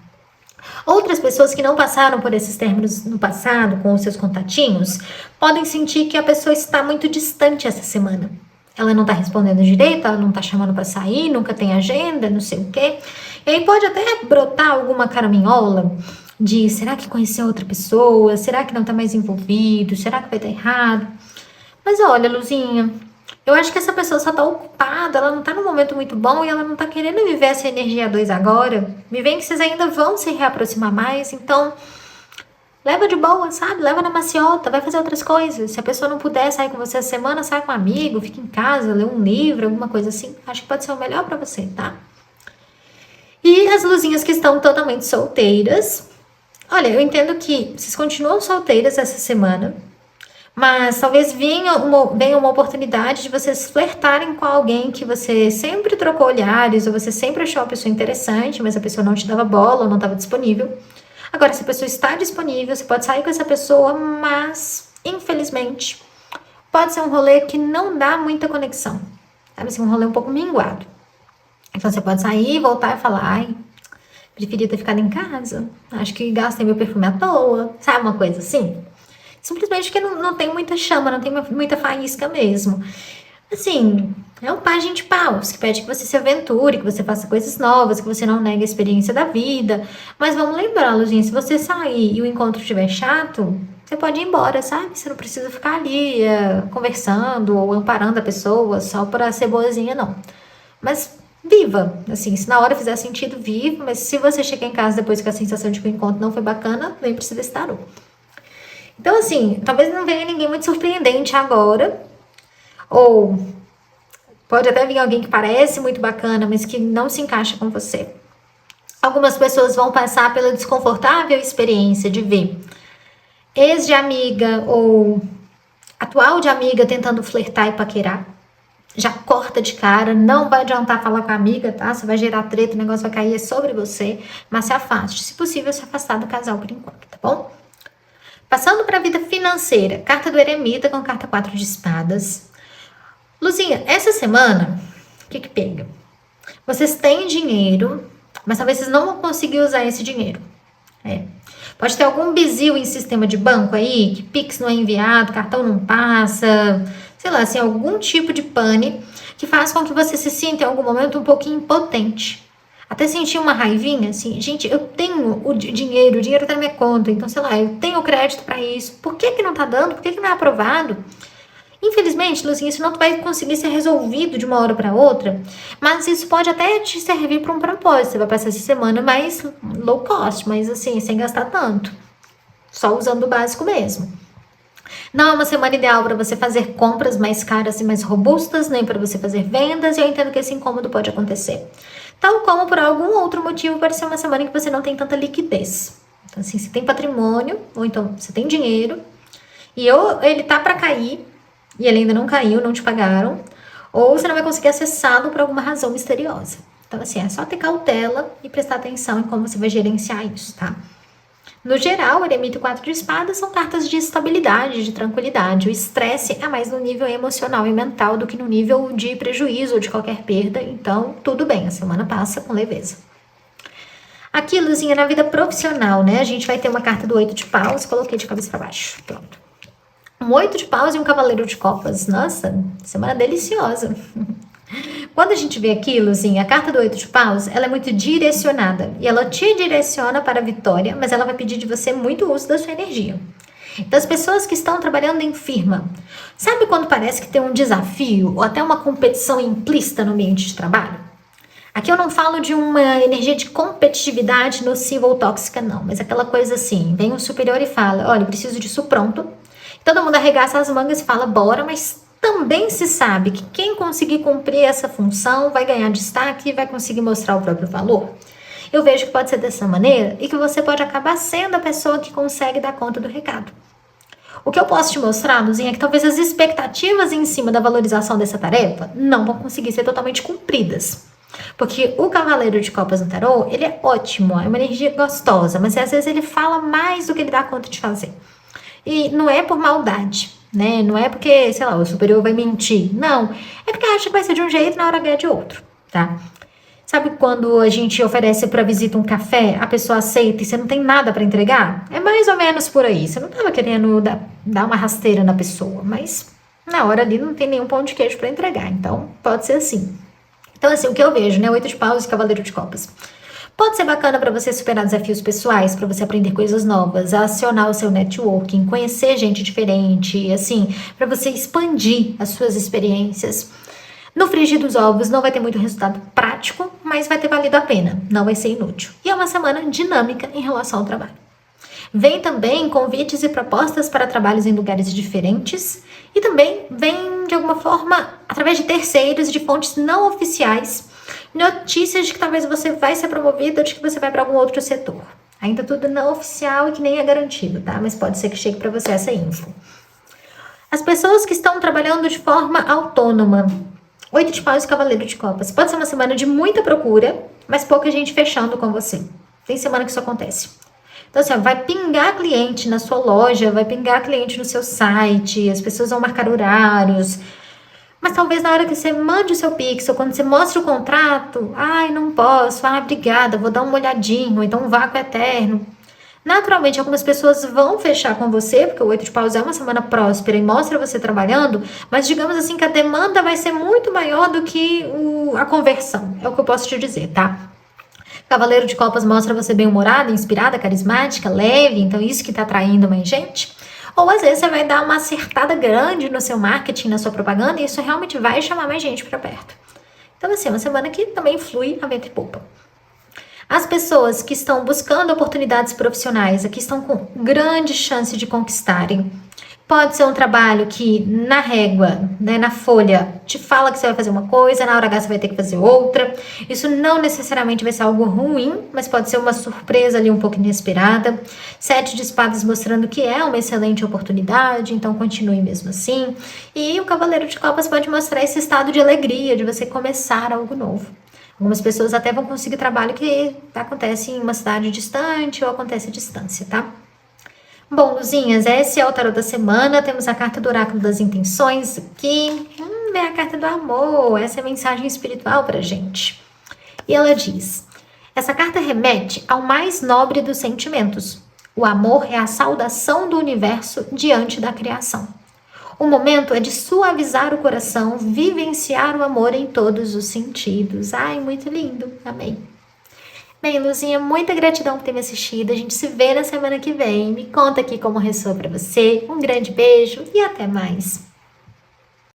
Outras pessoas que não passaram por esses términos no passado, com os seus contatinhos, podem sentir que a pessoa está muito distante essa semana. Ela não tá respondendo direito, ela não tá chamando pra sair, nunca tem agenda, não sei o quê. E aí pode até brotar alguma caraminhola de, será que conheceu outra pessoa? Será que não tá mais envolvido? Será que vai dar errado? Mas olha, Luzinha, eu acho que essa pessoa só tá ocupada, ela não tá num momento muito bom e ela não tá querendo viver essa energia 2 agora. Me vem que vocês ainda vão se reaproximar mais, então leva de boa, sabe? Leva na maciota, vai fazer outras coisas. Se a pessoa não puder sair com você essa semana, sai com um amigo, fica em casa, lê um livro, alguma coisa assim. Acho que pode ser o melhor pra você, tá? E as luzinhas que estão totalmente solteiras. Olha, eu entendo que vocês continuam solteiras essa semana, mas talvez venha uma oportunidade de vocês flertarem com alguém que você sempre trocou olhares, ou você sempre achou uma pessoa interessante, mas a pessoa não te dava bola ou não estava disponível. Agora, se a pessoa está disponível, você pode sair com essa pessoa, mas, infelizmente, pode ser um rolê que não dá muita conexão. Sabe assim, um rolê um pouco minguado. Então, você pode sair, voltar e falar, ai, preferia ter ficado em casa. Acho que gastei meu perfume à toa. Sabe uma coisa assim? Simplesmente porque não tem muita chama, não tem muita faísca mesmo. Assim, é um pajem de paus que pede que você se aventure, que você faça coisas novas, que você não negue a experiência da vida. Mas vamos lembrar, Luzinha, se você sair e o encontro estiver chato, você pode ir embora, sabe? Você não precisa ficar ali conversando ou amparando a pessoa só para ser boazinha, não. Mas viva, assim, se na hora fizer sentido, viva. Mas se você chegar em casa depois com a sensação de que o encontro não foi bacana, lembre-se desse tarô. Então, assim, talvez não venha ninguém muito surpreendente agora. Ou pode até vir alguém que parece muito bacana, mas que não se encaixa com você. Algumas pessoas vão passar pela desconfortável experiência de ver ex de amiga ou atual de amiga tentando flertar e paquerar. Já corta de cara, não vai adiantar falar com a amiga, tá? Você vai gerar treta, o negócio vai cair sobre você, mas se afaste. Se possível, se afastar do casal por enquanto, tá bom? Passando para a vida financeira, carta do eremita com carta 4 de espadas. Luzinha, essa semana, o que pega? Vocês têm dinheiro, mas talvez vocês não vão conseguir usar esse dinheiro. Pode ter algum bizil em sistema de banco aí, que Pix não é enviado, cartão não passa, sei lá, assim, algum tipo de pane que faz com que você se sinta em algum momento um pouquinho impotente. Até sentir uma raivinha, assim, gente, eu tenho o dinheiro tá na minha conta, então, sei lá, eu tenho crédito para isso, por que não tá dando, por que não é aprovado? Infelizmente, Luzinha, isso não vai conseguir ser resolvido de uma hora para outra, mas isso pode até te servir para um propósito. Você vai passar essa semana mais low cost, mas assim, sem gastar tanto. Só usando o básico mesmo. Não é uma semana ideal para você fazer compras mais caras e mais robustas, nem para você fazer vendas, e eu entendo que esse incômodo pode acontecer. Tal como por algum outro motivo pode ser uma semana em que você não tem tanta liquidez. Então, assim, você tem patrimônio, ou então você tem dinheiro, e ou ele tá para cair, e ele ainda não caiu, não te pagaram, ou você não vai conseguir acessá-lo por alguma razão misteriosa. Então, assim, é só ter cautela e prestar atenção em como você vai gerenciar isso, tá? No geral, o eremita e o 4 de espadas são cartas de estabilidade, de tranquilidade. O estresse é mais no nível emocional e mental do que no nível de prejuízo ou de qualquer perda. Então, tudo bem, a semana passa com leveza. Aqui, Luzinha, na vida profissional, né? A gente vai ter uma carta do 8 de paus, coloquei de cabeça para baixo. Pronto. Um 8 de paus e um cavaleiro de copas. Nossa, semana deliciosa. Quando a gente vê aqui, Luzinha, a carta do 8 de paus, ela é muito direcionada. E ela te direciona para a vitória, mas ela vai pedir de você muito uso da sua energia. Das pessoas que estão trabalhando em firma. Sabe quando parece que tem um desafio ou até uma competição implícita no ambiente de trabalho? Aqui eu não falo de uma energia de competitividade nociva ou tóxica, não. Mas aquela coisa assim, vem um superior e fala, olha, eu preciso disso pronto. Todo mundo arregaça as mangas e fala, bora, mas também se sabe que quem conseguir cumprir essa função vai ganhar destaque e vai conseguir mostrar o próprio valor. Eu vejo que pode ser dessa maneira e que você pode acabar sendo a pessoa que consegue dar conta do recado. O que eu posso te mostrar, Luzinha, é que talvez as expectativas em cima da valorização dessa tarefa não vão conseguir ser totalmente cumpridas. Porque o cavaleiro de copas no tarô, ele é ótimo, é uma energia gostosa, mas às vezes ele fala mais do que ele dá conta de fazer. E não é por maldade, né? Não é porque, sei lá, o superior vai mentir. Não, é porque acha que vai ser de um jeito e na hora H é de outro, tá? Sabe quando a gente oferece para visita um café, a pessoa aceita e você não tem nada para entregar? É mais ou menos por aí. Você não tava querendo dar uma rasteira na pessoa, mas na hora ali não tem nenhum pão de queijo para entregar. Então, pode ser assim. Então, assim, o que eu vejo, né? 8 de paus e cavaleiro de copas. Pode ser bacana para você superar desafios pessoais, para você aprender coisas novas, acionar o seu networking, conhecer gente diferente, assim, para você expandir as suas experiências. No frigir dos ovos não vai ter muito resultado prático, mas vai ter valido a pena, não vai ser inútil. E é uma semana dinâmica em relação ao trabalho. Vem também convites e propostas para trabalhos em lugares diferentes e também vem, de alguma forma, através de terceiros, de fontes não oficiais, notícias de que talvez você vai ser promovido ou de que você vai para algum outro setor. Ainda tudo não oficial e que nem é garantido, tá? Mas pode ser que chegue para você essa info. As pessoas que estão trabalhando de forma autônoma. 8 de paus e cavaleiro de copas. Pode ser uma semana de muita procura, mas pouca gente fechando com você. Tem semana que isso acontece. Então, assim, vai pingar cliente na sua loja, vai pingar cliente no seu site, as pessoas vão marcar horários. Mas talvez na hora que você mande o seu Pix, ou quando você mostra o contrato, ai, não posso, obrigada, vou dar uma olhadinha, ou então um vácuo eterno. Naturalmente, algumas pessoas vão fechar com você, porque o 8 de paus é uma semana próspera e mostra você trabalhando, mas digamos assim que a demanda vai ser muito maior do que a conversão, é o que eu posso te dizer, tá? Cavaleiro de copas mostra você bem-humorada, inspirada, carismática, leve, então isso que tá atraindo mais gente. Ou às vezes você vai dar uma acertada grande no seu marketing, na sua propaganda, e isso realmente vai chamar mais gente para perto. Então assim, uma semana que também flui a vento e popa. As pessoas que estão buscando oportunidades profissionais, aqui estão com grande chance de conquistarem. Pode ser um trabalho que na régua, né, na folha, te fala que você vai fazer uma coisa, na hora H você vai ter que fazer outra. Isso não necessariamente vai ser algo ruim, mas pode ser uma surpresa ali um pouco inesperada. 7 de espadas mostrando que é uma excelente oportunidade, então continue mesmo assim. E o cavaleiro de copas pode mostrar esse estado de alegria, de você começar algo novo. Algumas pessoas até vão conseguir trabalho que acontece em uma cidade distante ou acontece à distância, tá? Bom, Luzinhas, esse é o tarô da semana. Temos a carta do oráculo das intenções aqui. É a carta do amor. Essa é a mensagem espiritual pra gente. E ela diz: essa carta remete ao mais nobre dos sentimentos. O amor é a saudação do universo diante da criação. O momento é de suavizar o coração, vivenciar o amor em todos os sentidos. Ai, muito lindo. Amém. Bem, Luzinha, muita gratidão por ter me assistido. A gente se vê na semana que vem. Me conta aqui como ressoa pra você. Um grande beijo e até mais.